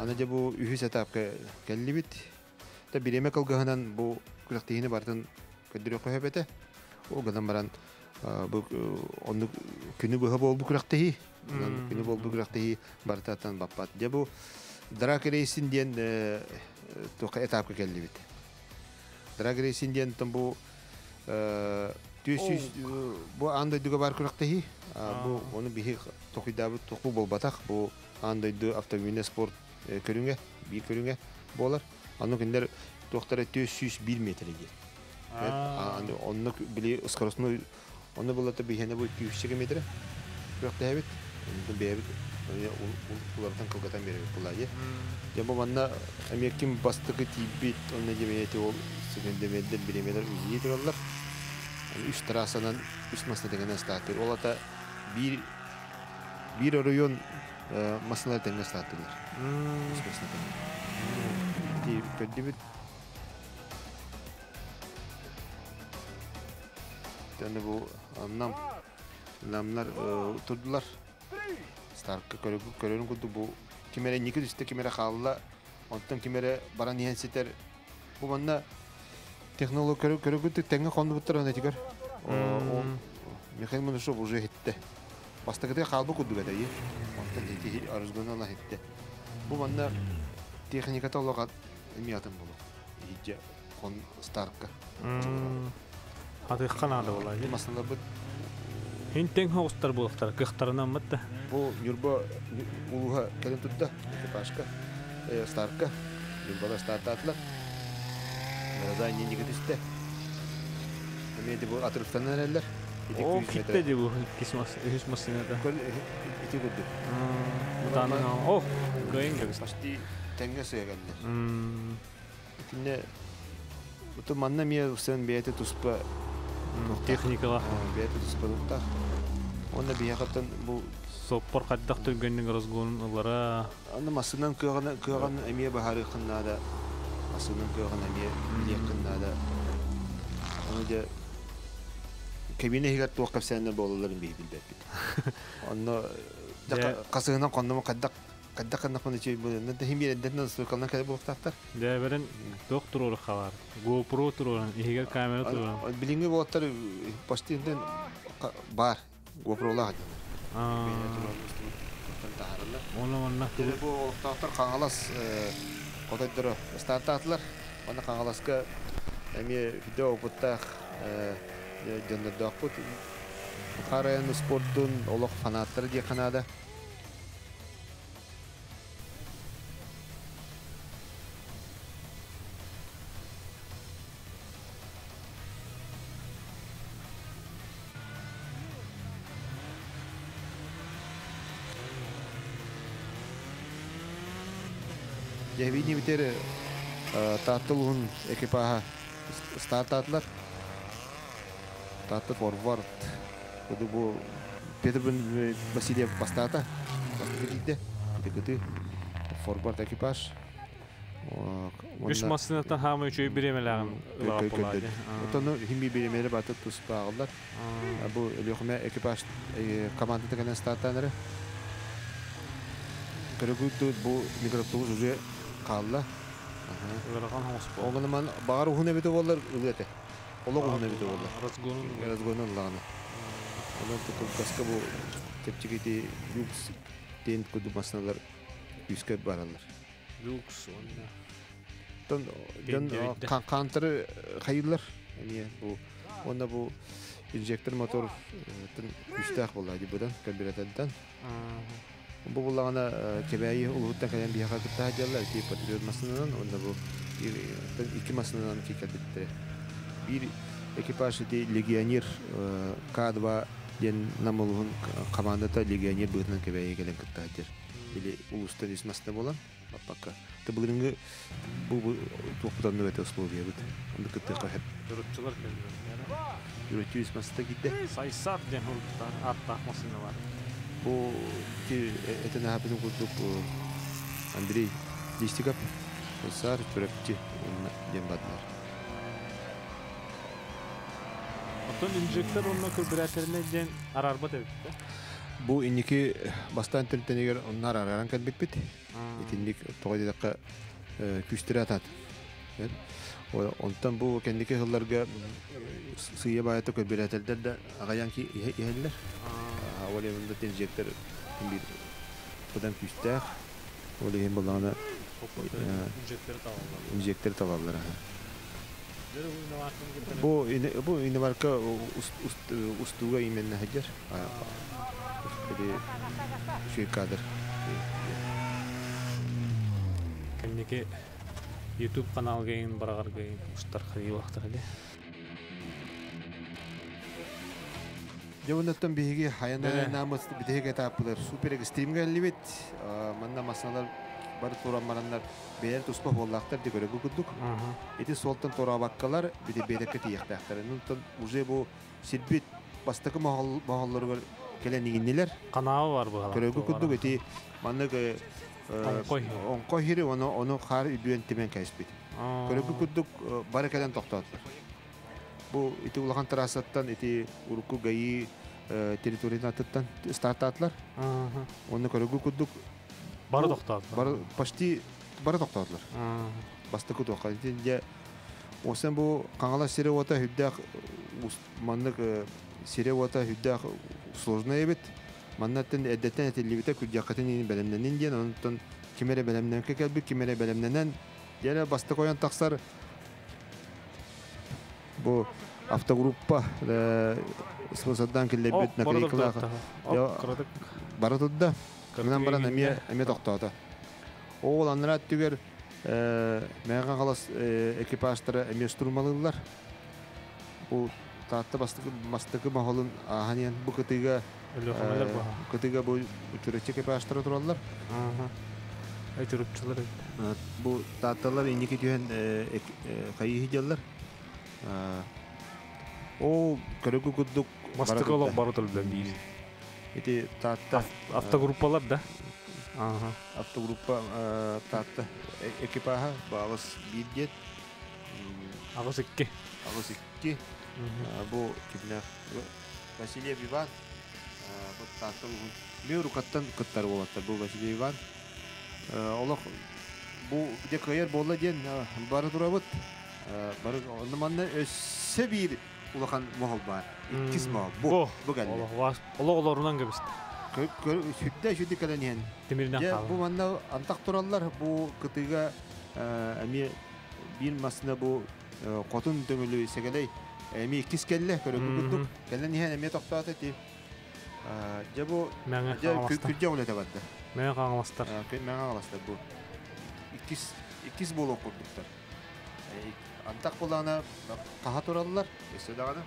Аны же бу үһүс этапка келлибит. Та биреме кылгыһынан бу күрәктеһине бартын көдүрө көһөбете. Ол гынан баран бу онны күнү быһа болбу күрәктеһи. Күнү болбу күрәктеһи бартатан баппат. Же бу драг рейсин диен тока этапка келлибит. Драг рейсин диен тон бу түсүс бу андайдыга бар күрәктеһи. Бу оны бихи токуйдабы току болбатак. Бу андайды автомобиль спорт көрүнгө, би көрүнгө болар. Аны киндер токтары 401 метр ди. Аны онны били скоростной оны булата бихене бу 200 метр. Көктө бит. Онды бебит. Улардан кылгатан беребит булай. Я бу манна Америкин бастыгы тибит, оны жебети ол сегендемеден биремелер үйи туралар. Үч трассанан үч масна деген статыр. Олата bir район масналар теңге статырлар. Ди көдүбүт. Тәне бу намнар турдулар. Старкка көрөрүн куду бу кимере нике düştü кимере халла. Онтан кимере баран янсетер. Бу манна технология көрөгүт теңге конду буттар аны тигер. О Михаил Манушов уже хитте. Бастыгыда калбы кудуга дайы. Онтан дети арызгонала хитте. Бу манна техника толгат эмиятын болу. Иже кон Старкка. Хаты канада болай. Масалар бу Хинтен хостар болуптар, кыхтарынан мытта. Бу юрба улуга келен тутта. Башка Старкка. Юрбада стартатлар. Разайни нике düştü. Эмеди бу атырыктан элер. О, китте ди бу кисмас, үс масынада. Көл ити гудду. Мутаны, о, гайынга гыс. Пашти теңге сөйгәннәр. Кине бу манна мия үсен бейте туспа техникала. Бейте туспа дукта. Онда биякаттан бу Соппор каддак түргөннүң разгонун алара. Аны масыннан кыган эмие бахары кыннада. Масыннан кыган эмие якыннада. Аны да кабине хигат туакап сәнне болаларын бейбилбет. Онно касыгынан кондомо каддак чөй бу химия дәтнән сукалнан кәле булыктактар. Дәберен доктор оры хабар. GoPro турын, игер камера турын. Билинге болаттар почтенден бар. GoPro-лар. Оны бу олуктактар каңалас кодойдор стартатлар. Аны каңаласка эми видео опыттах жандардакпыт. Карайын спорттун олок фанаттары дие канада. Я видим битер татылын экипажа стартатлар. Таты форвард. Буду бу Петр Васильев бастата. Бастыгыды. Дегети форвард экипаж. Үш масынатан хамы чөй биремеләгән ылап булады. Отоны хими биремеле батып туспагылар. Бу лөхмә экипаж командада генә стартаныры. Көрөгүт бу микроавтобус уже калла. Ырган хоспо. Огынман багар ухуна бите болар үлете. Олог ухуна бите болар. Разгонун лаганы. Онан тукул каска бу тепчигити люкс тент куду масналар үскә баралар. Люкс онда. Тон кантыры хайылар. Эми бу онда бу инжектор мотор тын үстәк булады будан карбюратордан. Бу булагана кебәйи улуттан калган бияга кытта хаҗалар ки патриот масыннан онда бу ике масыннан кикәдитте. Бир экипаж ди легионер К2 ден намылгын командада легионер бүтән кебәйи келен кытта хаҗар. Или улустан исмәстә булам. Апака. Ты бүгенге бу топудан да өтә условия бит. Анда кытта кахып. Дөрөтчүләр келди. Юртюс масты китте. Сайсар ден улуттан атта масына бар. Бу это на хапин курдук Андрей Дистиков Сайсар төрөпчү ден бадлар. Отон инжектор онна карбюраторына ден арарба дебит. bu inniki bastan töntenegер onlar araran kalbipit. İtindik toğaydı dakika küstüre atat. Ondan bu kendiki hıllarga sıyı bayatı köbüretelder de ağayan ki yeğenler. Havale bunda tenecekler bir buradan küstüre. Öyle hem bulana injektör tavallar. Bu inimarka ustuga imenne hajar. Jadi şey kadar. Kendiki YouTube kanal gayın baragar gayın ustar khari vaqtar de. Jawundan bihigi hayana namus bidege taplar super extreme galibet. Manna masalar bar toranmaranlar beyer tuspa bollaqtar de göre guguduk. Eti soltan tora bakkalar bir de bedeke tiyaqtaqtar. Nuntan uze bu silbit bastaki mahallar gelen ingiler. Kanalı var bu hala. Göre guguduk eti manna ke onkohiri onu khar üdüentimen kaspit. Göre guguduk barakadan toqtatlar. Bu iti ulakan terasattan iti uruku gayi teritoriyana attan startatlar. Onu göre guguduk Bara toqtadı. Pasti bara toqtadılar. Bastıkı toqtadı. Ya o sen bu kanala serevata hüddak manlık serevata hüddak sложно evet. Mannatten eddetten etilibite küdyakatın belemlenen diyen ondan kimere belemlenen kekelbi kimere belemlenen yine bastık oyan taksar bu автогруппа спонсордан келебет наклейкалар. Ya bara tudda. Мен баран эме тоқтады. Ол анрат түгер мәгән қалас экипаждары эме штурмалылар. Бу татты бастыкы махалын аханиян бу кытыга бу түрече экипаждары тураллар. Ай түрүпчүлөр. Бу татталар инеки түйен кайы хиҗаллар. О көрөгү кудук Бастыкылык бары төлдөн бир. Эти татта Автогруппалар да. Автогруппа татта экипажа багыс бидет. Агыс 2. Агыс 2. Бу кимнер Василий Иван. Бу татта мөрү каттан кыттар болаттар. Бу Василий Иван. Олох бу декайер болла ден бары турабыт. Бары онманны өссө бир улахан мохол бар. Иккис мохол. Бу галли. Олоғларынан кебист. Шүдді кәлінен. Темирден қалы. Бу манда антақ тураллар. Бу кытыға әме бір масына бу қотын дөңілі сәгелей. Әме иккис кәлі көрі күдік. Кәлінен әме тоқтаты ти. Жа бу күлде олеті барды. Мәне қаңыластар. Мәне қаңыластар бу. Иккис болу құрдықтар. Антақ болағына қаға тураллар. Өсөдағаны.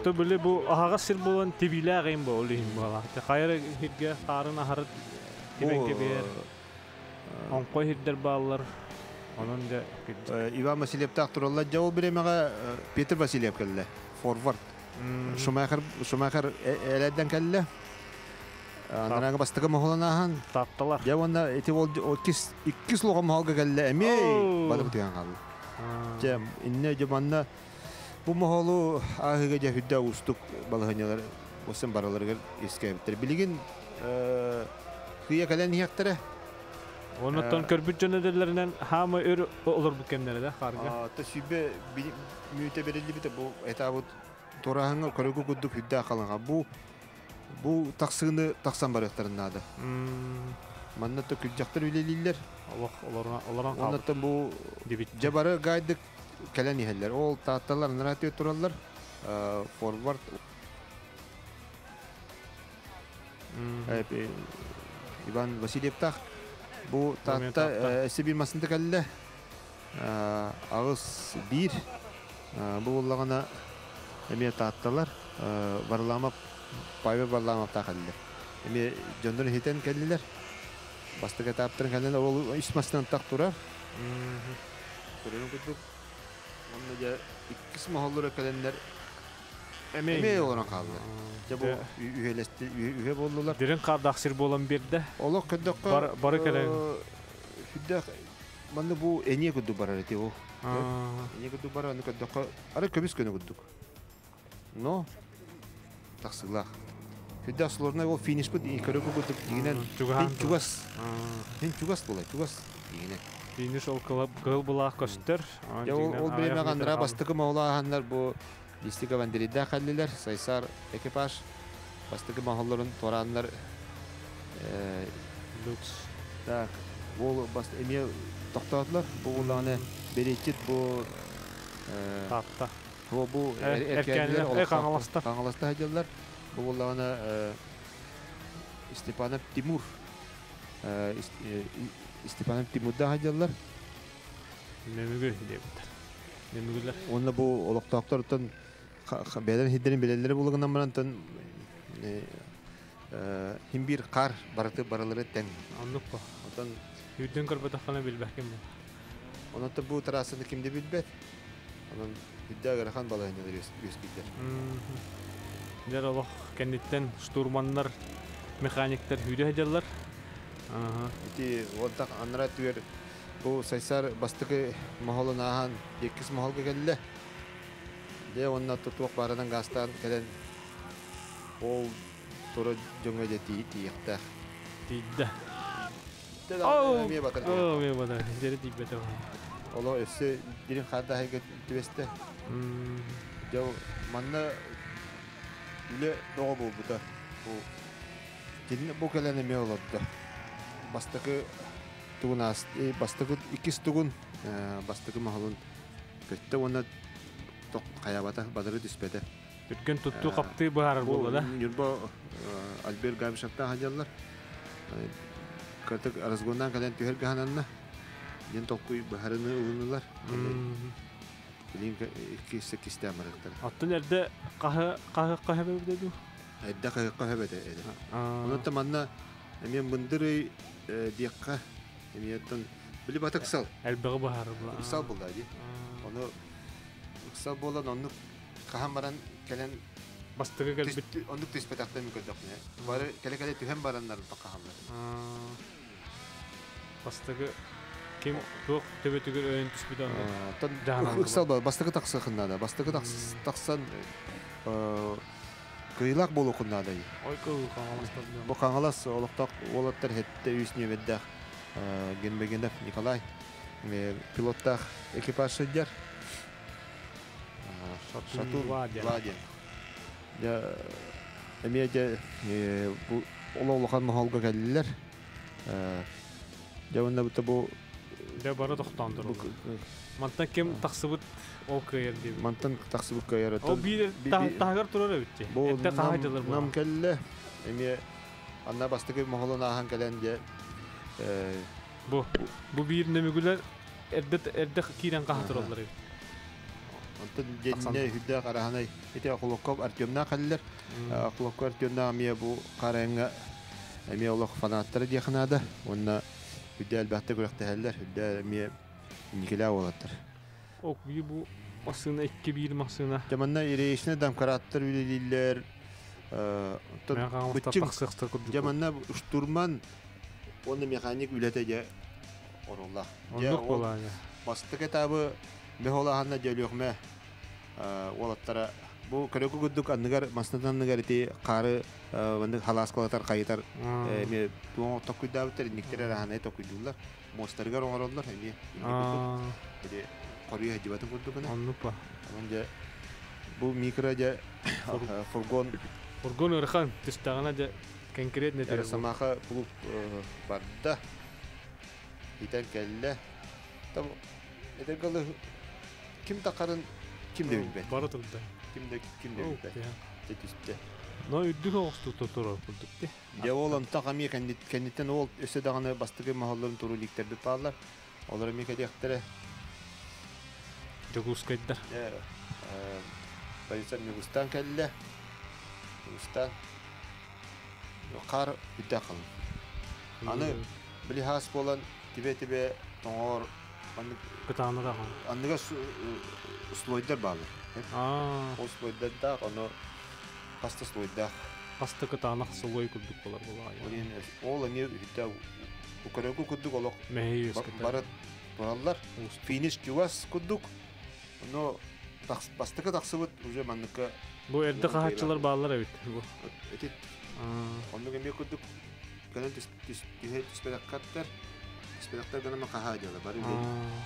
Тө биле бу ахага сир болан тебиле агайым бо олим бала. Те кайры хирге карын ахарыт тебенге бер. Онкой хирдер баллар. Онун да Иван Васильев тактуралла жабыл биремега Петр Васильев келле. Форвард. Шумахер эледен келле. Анарага бастыгы мохоланахан тапталар. Жабында эти ол 2 слога мохолга келле. Эме бадып тыган калды. Жам инне жабанда bu maholu ahıga jahüdda ustuk balahanyalар osen baralarga eskebitler. Biligin hıya kalan hiyaktara. Ondan körbüt jönederlerinden hama ör olur bu kendileri de karga. Ta sübe müteberili bite bu etabı torahanga korugu gudduk hüdda kalanga. Bu taksığını taksan barıklarında da. Mannatta kücaktar üleliler. Allah onlardan kaldı. Ondan bu jabarı gaydık Kelen iheller. Ol tahtalar naratiyo turallar. Forward. İvan Vasilyev tak. Bu tahta esi bir masında kelle. Ağız bir. Bu ollağına emiye tahtalar. Varlama payve varlama tak kelle. Emiye jondun hiten kelleler. Bastık etaptırın kelleler. Ol üst masından tak turar. Kurunun kuttuk. Onunca ikisi mahallara kalenler emeği olarak kaldı. Ya bu üye boldular. Derin kardaksir bolan bir de. Allah kadakka barı kelen. Hüddak bana bu eniye kudu barareti o. Eniye kudu barareti kadakka ara köbis kene kuduk. No. тахсылах. Хүдә слорна ол финиш бит көрөкө гүтүп дигенен чугас. Хин чугас булай, чугас дигенен. Финиш ол кыл булак көстөр. Я ол белемәгәннәр бастыгы маулаганнар бу дистика бандерида хәллеләр, сайсар экипаж бастыгы махалларын тораннар Люкс. так, ол баст эме токтодлар, бу уланы беретит бу Татта. бу Эркәнләр каңаласта. Каңаласта һәҗәлләр. Бу уланы Степанов Тимур Степанов Тимурда һәҗәлләр. Немүгү диптер. Немүгүләр. Онда бу олоктоктортон бәдән хиддерин беләләре булганнан баран тон химбир кар барыты барылары тәң. Анлыкпа. Ондан Үйден көрбөтө хана билбәкем бу. онда бу трасаны кимде билбәт. Онан бидә гарахан балайны үз китер. Дер олох кенниттен штурманнар, механиктер үйдө һәҗәлләр. Ити онтак анра түер бу сайсар бастыгы махалынахан екис махалга келле. Де онна тутук барадан гастан келен ол туры жөнгө жети тиякта. Тидде. О, мие батыр. О, мие батыр. Дери тибете. Оло өсө дирин хада хайга түбесте. Жау манна үле дого болбута. Бу кенне бу келене ме олотта. Бастыгы тугунас, бастыгы икис тугун, бастыгы махалын көттө оны ток каябата бадыры түспеде. Түрген тутту капты бар болду да. Юрбо Альбер Гамшатта хаҗаллар. Катык аразгондан кален түһәр гаһананна. Ен токуй баһарыны угунлар. Билин икисе кистәмәрәктер. Аттын эрде каһы беде. Әддә каһы беде. Оны таманна мен бундырый диякка эмиеттен били батаксал. Әлбәгы бар була. Сал булды ди. Оны сал болан оны каһамаран келен Бастыгы келбит. Оны төспәтәктә микәдәкне. Бары келе-келе түһәм бараннар такаһамлар. Бастыгы кем ток төбөтүгөр өйөн түспүдө анда. Сал бар, бастыгы таксы хыннада. Бастыгы таксан кыйлак болу хыннада. Ой каңаластар. Бу каңалас олоктак олоттар хетте үсне беддә. Генбегендә Николай пилоттах экипаж сидер. Шатур Владимир. Я эмеде бу ологлыган махалга келдилер. Жауында бу бу де бара токтандыр. Мантан кем таксыбыт ол кыйыр дип. Мантан таксыбыт кыйыр. О бир тагыр турар битти. Этте кайдылар бу. Нам келле. Эме анна бастыгы махалына ахан келенде бу бир немегүлөр эрде кирен кахтыралар. Антын денне хүддә караханай ите акылыкка Артемна каллар. Акылыкка Артемна мия бу караңга мия улык фанаттар дияхнада. Онна хүддә әлбәттә күрәктәләр. Хүддә мия никелә олаттар. Ок би бу масына 2-1 масына. Jamanda ireyişine damkarattır üleliller. Jamanda uçturman onu mekanik ületece orullah. Onluk bolan. Bastık etabı meholahanda geliyorme olatlara bu körökü güddük anıgar masnadan anıgar iti qarı bandık halas kolatar kayıtar me tuğun tokuydavutar indiktere rahanay tokuydular. Mostargar orullar hemi. Jadi koruyor hecibatın güddük ana. Onluk ba. Önce bu mikroca furgon ırkan tüstağına da konkret ne der samaha bulup barda iten kelle tam eder galı kim takarın kim de bilbet baratıldı kim de bilbet tetüste no üddük oğustu tutur bulduk de ya oğlan takami kenditten oğul öse dağına bastığı mahalların turu likterdi parlar onları mikadiyaktere Deguskedder. Bayısan Mugustan kelle. Mugustan. Kar bitti kalın. Anı bilhas bolan tibe toğor Kıtağını da kalın. Anıga sloyder bağlı. O sloyder da onu pasta sloyder. Pasta kıtağına sloy kudduk bolar bolar. Oğlan ne bitti bu kadar kudduk olak. Mehiyiz. Barat Buralar finish juas kudduk. No бастыкы таксыбыт уже манныка Бу эрде кахачылар баалар эбит. Бу. этит оннук эме курдук канан түспедаккаттар гана кахажала бары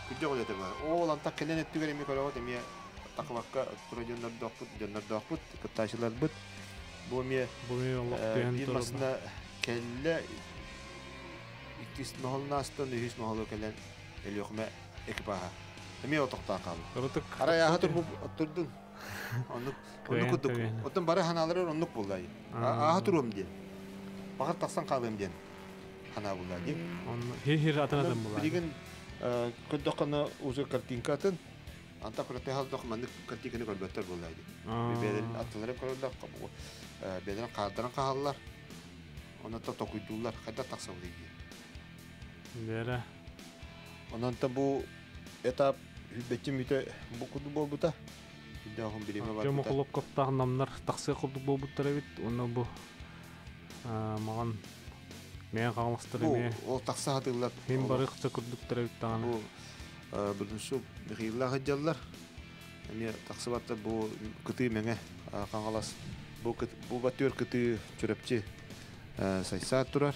күдө голете бар. Ол анта келен эттүгер эме көрөгөт эме таквакка турожоннор докпут кыташылар бут. Бу эме бир масына келле икис нолнастан үһүс ноло келен элёхме экипага. Эме отокта калды. Араяга турбу турдун. Оннук кудук. Оттон бары ханалары оннук булдай. Ага турум ден. Багыр таксан калым ден. Хана булдай ден. Онну хир атанадан булай. Билген кудукны уже картинкатын анта көрөтө халдык мандык картинканы көрбөттөр булдай ден. Беден атылары көрөлдөк кабу. Беден кадаран калалар. Онотто токуйдулар. Кайда такса булдай ден. Бера. Ононта бу этап бетимите бу куду болбута. Дагым билеме бар. Жөмө кулуп коптагы намнар таксы кылдык болбуттар эбит. Оны бу маган мен калмастыр эме. Ол таксы хатырлап. Мен барыкча күрдүктөр эбит таганы. Бу бүгүнсү бихилла жаллар. Эме таксы батта бу кыты меңе каңалас. Бу батыр кыты чөрөпчү сайса турар.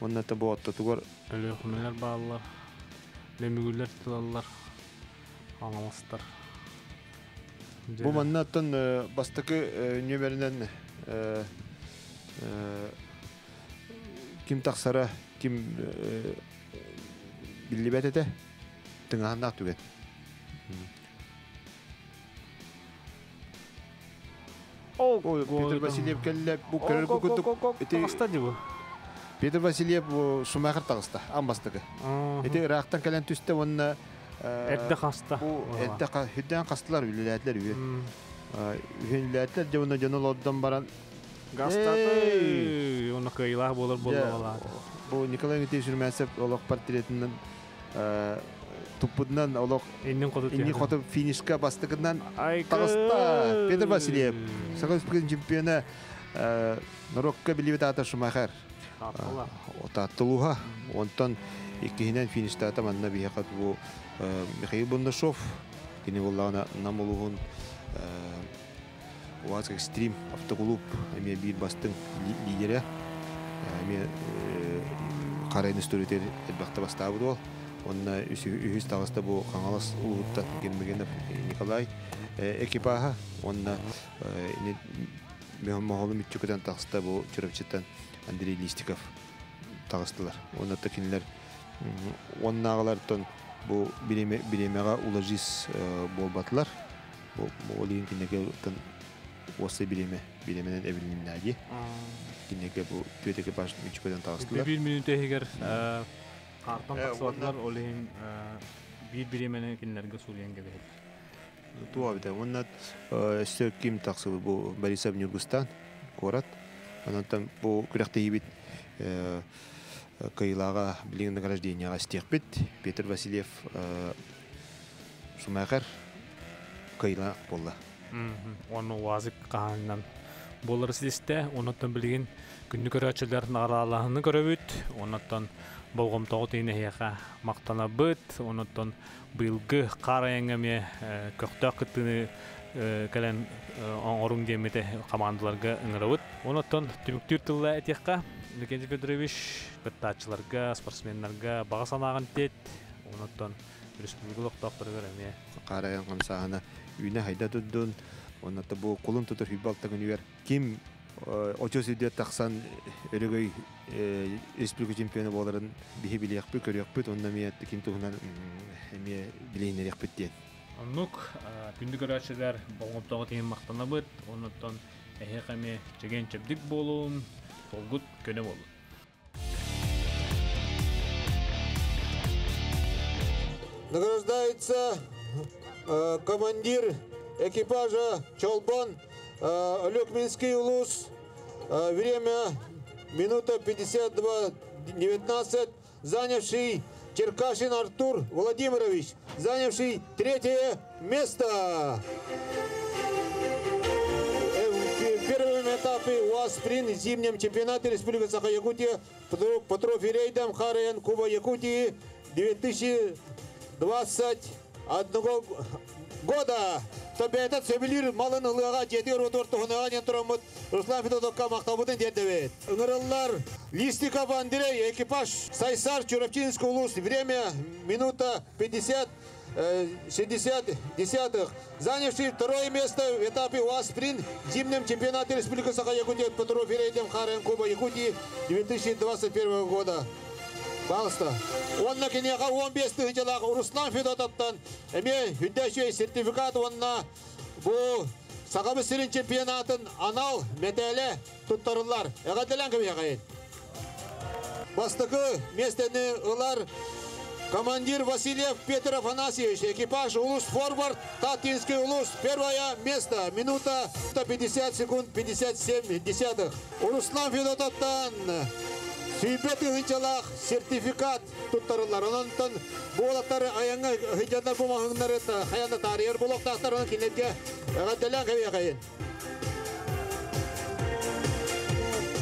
Онната бу атта тугар Элехмелер баалар. Лемигүллер тылалар. Аңамастар. Бу маннаттан бастыкы нөмеринен ким таксара, ким биллибет эте тыңаһанна түгет. Петр Васильев келлеп бу көрөр күтүк. Петр Васильев Шумахер тагыста, амбастыгы. Эти рахтан келен түстө онна Эрде хаста. Бу эрде хүддән кастылар үләтләр үе. Үләтләр җавына җаналардан баран Гастаты. Оны кыйла булыр булалар. Бу Николай Никитич Жүрмәсев олық портретинен тупудан олық инни коты финишка бастыгынан тагыста Петр Васильев. Сагыспын чемпионы Норокка билибет ата Шумахер. Отаттылуга онтан иккинен финишта таманна бияқат бу Михаил Бондаршов кини боллана намулугун УАЗ Экстрим автоклуб эме бир бастың лидери эме карайны сторитер элбакта бастабы бол. Онна үһүс тагыста бу каңалас улуттан келмегенде Николай экипажа онна мехмахолу митчукадан тагыста бу чөрөпчүтан Андрей Листиков тагыстылар. Онна такинлер оннагылартан бу биремега уложис болбатлар. Бу олин кинеге тан осы биременен эбилиннаги. Кинеге бу төтеге баш мичкадан тагыстылар. 1 минут эгер картан тагсалар олин биременен кинлерге сулянга берет. Туа бите. Оннат ким тагсылы бу Борисов Нюргустан город. Анан бу күрәктәйбит кыйлага билген награждениега стекпит Петр Васильев Шумахер кыйла болла. Оны вазык кааннан болар систе, онотон билген күннү көрөчүлөр наралааны көрөбүт, онотон болгом тоготыйны яка мактана быт, онотон быйылгы караяңаме көктөк кытыны кален орун демете командаларга ыңырабыт. Онотон түмүктүр тылла этекка Никита Федорович кыттачыларга, спортсмендерге бага санаган тет. Онотон республикалык тактыргар эме караяң камсагына үйне хайда tudдун. Онотон бу колун тутур футболтагын үйер ким очосуде таксан өрөгөй республика чемпионы боларын бихи билиякпы көрөкпүт, онда миятты ким тугунан эме билейнерекпит ден. Оннук күндү көрөчүлөр болгоптогу тем мактанабыт, онотон эхекаме жеген чепдик болуун, толгут көнө болду. Награждается командир экипажа Чолбон Люкминский улус. Время минута 52:19, занявший Черкашин Артур Владимирович, занявший 3-е место. В первом этапе УАЗ «Спринт» в зимнем чемпионате Республики Саха-Якутия по трофи рейдам Хараян Куба Якутии 2020 одного года Тобетат сөбілер малын ылыға жетер отыр тұғынаған ентұрамыд Руслан Федотовқа мақтабыдың дердевет. Үңіріллар Листика Бандерей, экипаж Сайсар, Чуравчинский улус. Время минута 50, 60 десятых. Занявший второе место в этапе УАЗ-спринт в зимнем чемпионате Республики Саха-Якутия по трофеям Харен Куба Якутии 2021 года. Пожалуйста. Он на кинеха 15 жылах Руслан Федотовтан эме хүддәшөй сертификат онна бу Сагабысырын чемпионатын анал метеле туттарылар. Эгаделен кебегайын. Бастыкы местені ылар командир Васильев Петр Афанасьевич, экипаж улус форвард Татинский улус, первое место, минута 50 секунд 57 десятых. Руслан Федотовтан Сүйбеті ғынчалақ сертификат тұттарылар. Онантан болаттары аяңа ғынчадар бұмағыңдар қаянда тарихер болуқтақтар оның кенетке ғадделен қабия қайын.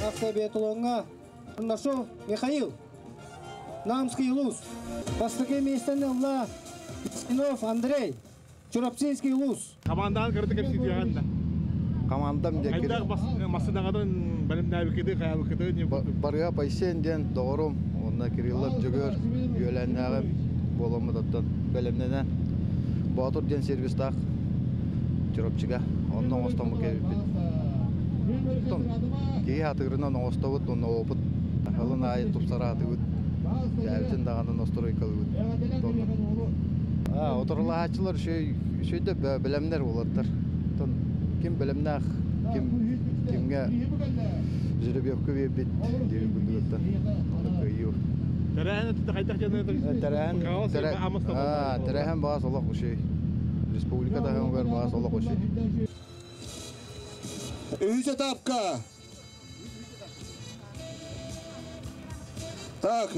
Автобетулонға Рнашов Михаил, Намский улус, Бастыке местен ұлла Искинов Андрей, Чурапчинский улус. Команданың кірді кәпсі tuyağında. Командам декер. Ayda masıdağıdan benim nabikedi, kayabikedi. Barga paysenden doğrum. Onda kirillap jөгөр, yölenнәгым боламы даттан белемнән. Батыр ден сервис тақ чурапчыга. Оннан остамы келбит. Тон. Кей хатырынан остабыт, онна опыт. Халын ай тупсара атыгыт. Яптен даганы настройкалыгыт. Отырлаачылар шөйдө белемнәр булаттар. Тон kim bilimnaq, kimge жүріп өккі бейбет дейін күндігітті. Оны көйі. Тәрәхін әтті қайтақ жәнеді? Тәрәхін бағас олақ ұшей. Республикада ғын бағас олақ ұшей. Үз этапка. Так,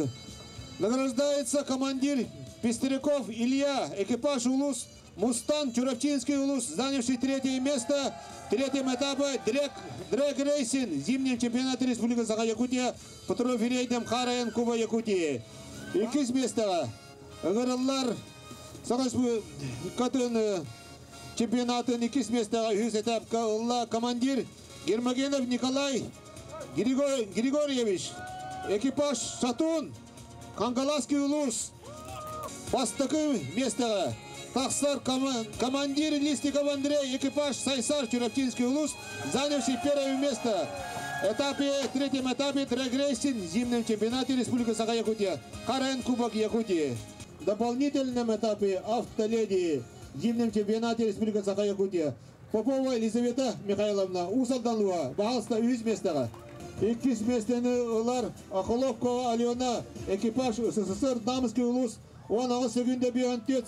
награждается командир Пестеряков Илья, экипаж улус Мустан, Чуравчинский улус, занявший третье место в третьем этапе дрэг-рейсинг в зимнем чемпионате Республики Саха-Якутия по трофеям Харен Куба Якутии. Икис место Гырыллар Саха-Катын чемпионатын икис место үз этапка улла командир Гермогенов Николай Григорьевич, экипаж Шатун, Кангаласский улус, Бастыкы место Тахсар командир Листиков Андрей, экипаж Сайсар, Чуравчинский улус, занявший первое место в третьем этапе дрэг-рейсинг в зимнем чемпионате Республики Саха-Якутия, Харен Кубок Якутии. В дополнительном этапе автоледи в зимнем чемпионате Республики Саха-Якутия Попова Елизавета Михайловна, Усалданова, Бахалста, үз местаға. Иккис местені олар Ахоловкова Алена, экипаж СССР, Дамский улус, он сегунда биантец.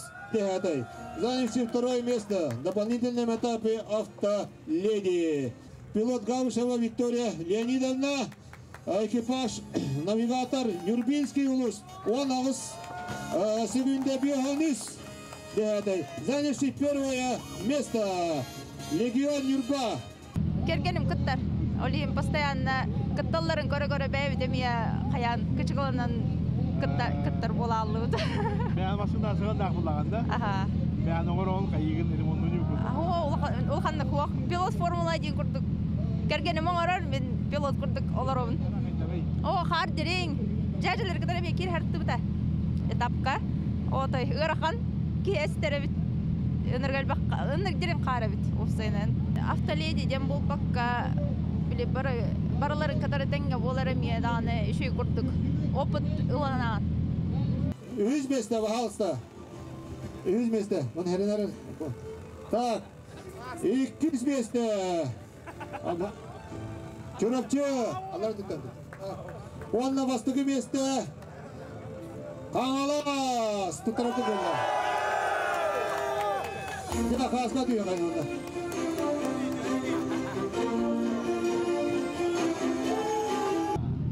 Занявший второе место в дополнительном этапе автоледи. Пилот Гаушева Виктория Леонидовна, экипаж навигатор Юрбинский улус. Он сегунда бианис. Занявший первое место Легион Юрба. Кергенім күттар. Олейім постоянно күтталларын көрі-көрі бәйбедемия қаян күчіғылынан күттар бола алуыды. Ben masında sığındak kullananda. Aha. Ben oğlan kayıgın dedim onu yok. Ол қанды қуақ пилот Формула 1 күрдік. Кергенім оңарар мен пилот күрдік олар оғын. Қар дерең. Жәжілер кедер бе кер әртті бұта. Этапқа. Отой ұрақан кестері біт. Үнір дерем қары біт. Офсайнан. Автоледи дем бұл баққа барыларын катары тәңге болары мейданы үші күрдік. Опыт ұланаған. Үз место, пожалуйста. Үз место. Вон херенер. Так. Иккис место. Чурапчы. Алар диктанды. Он на востоке место. Қаңалас. Тұттарапты болда. Дина қасқа түйе қайнында.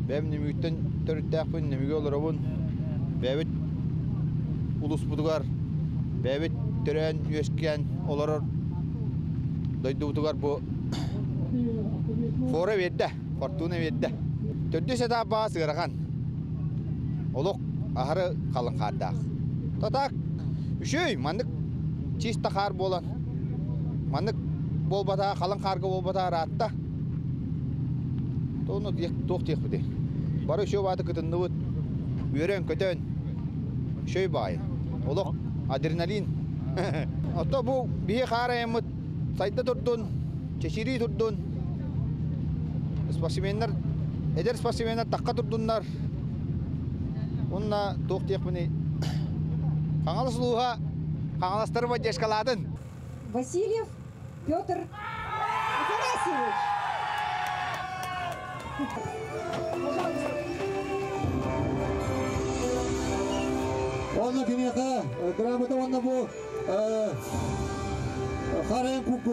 Бәм немігіттен түріттәқпін, немігі олар обын. Бәбіт улус бұдығар, бәбіт түрән өскен олар дойды бұдығар бұ фора ведді, фортуна ведді. Түрді сәті баға сығыраған. Олық ағыры қалын қардақ. Татақ Үшөй, маннык чиста қар болан. Маннык болбата, қалың қарға болбата аратта. Тоны тоқ тек біде. Бары үшөй баты күтінні бұд. Үйрен көтен. Үшөй бай. Олық адреналин. Ото бұл бие қара еміт. Сайда тұрдun, чешири тұрдun. Спасименler, eder спасименler таққа тұрдunlar. Онна тоқ тек біні. Қаңалы сұлуға, қаңаластары ба дешкаладын. Васильев Петр Афанасьевич. Онна кенеқа, грамота онна бұл Харен купу,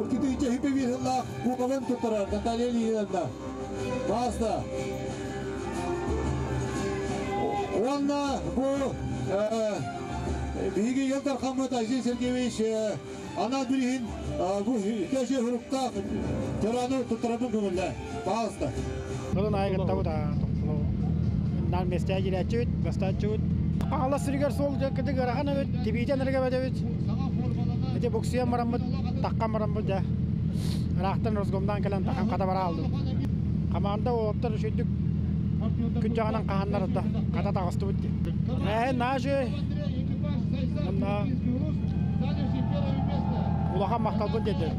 китүйте хипевирла купалын тұттырар, даталелийлерді. Баста. Онна бұл биги елдар қамыт Азин Сергеевич ана бірігін бұл кәже ғұрықта жыраны тұттырабын көңілді. Баста. Бұлын айғытта бұда. Нар месте әгелі әтчі өт, баста әтчі өт. Ағала сүрігер сол жәккіді ғыраған өт, тебейден әрге бәді өт. Эти боксия марамбыт, такка марамбыт да. Рахтан розгомдан келен такам ката бара алды. Каманда оптар шөйдүк күн жағынан қағандар да. Ката тағысты бұтты. Нажы. Мұнда улахан мақтал бұд деді.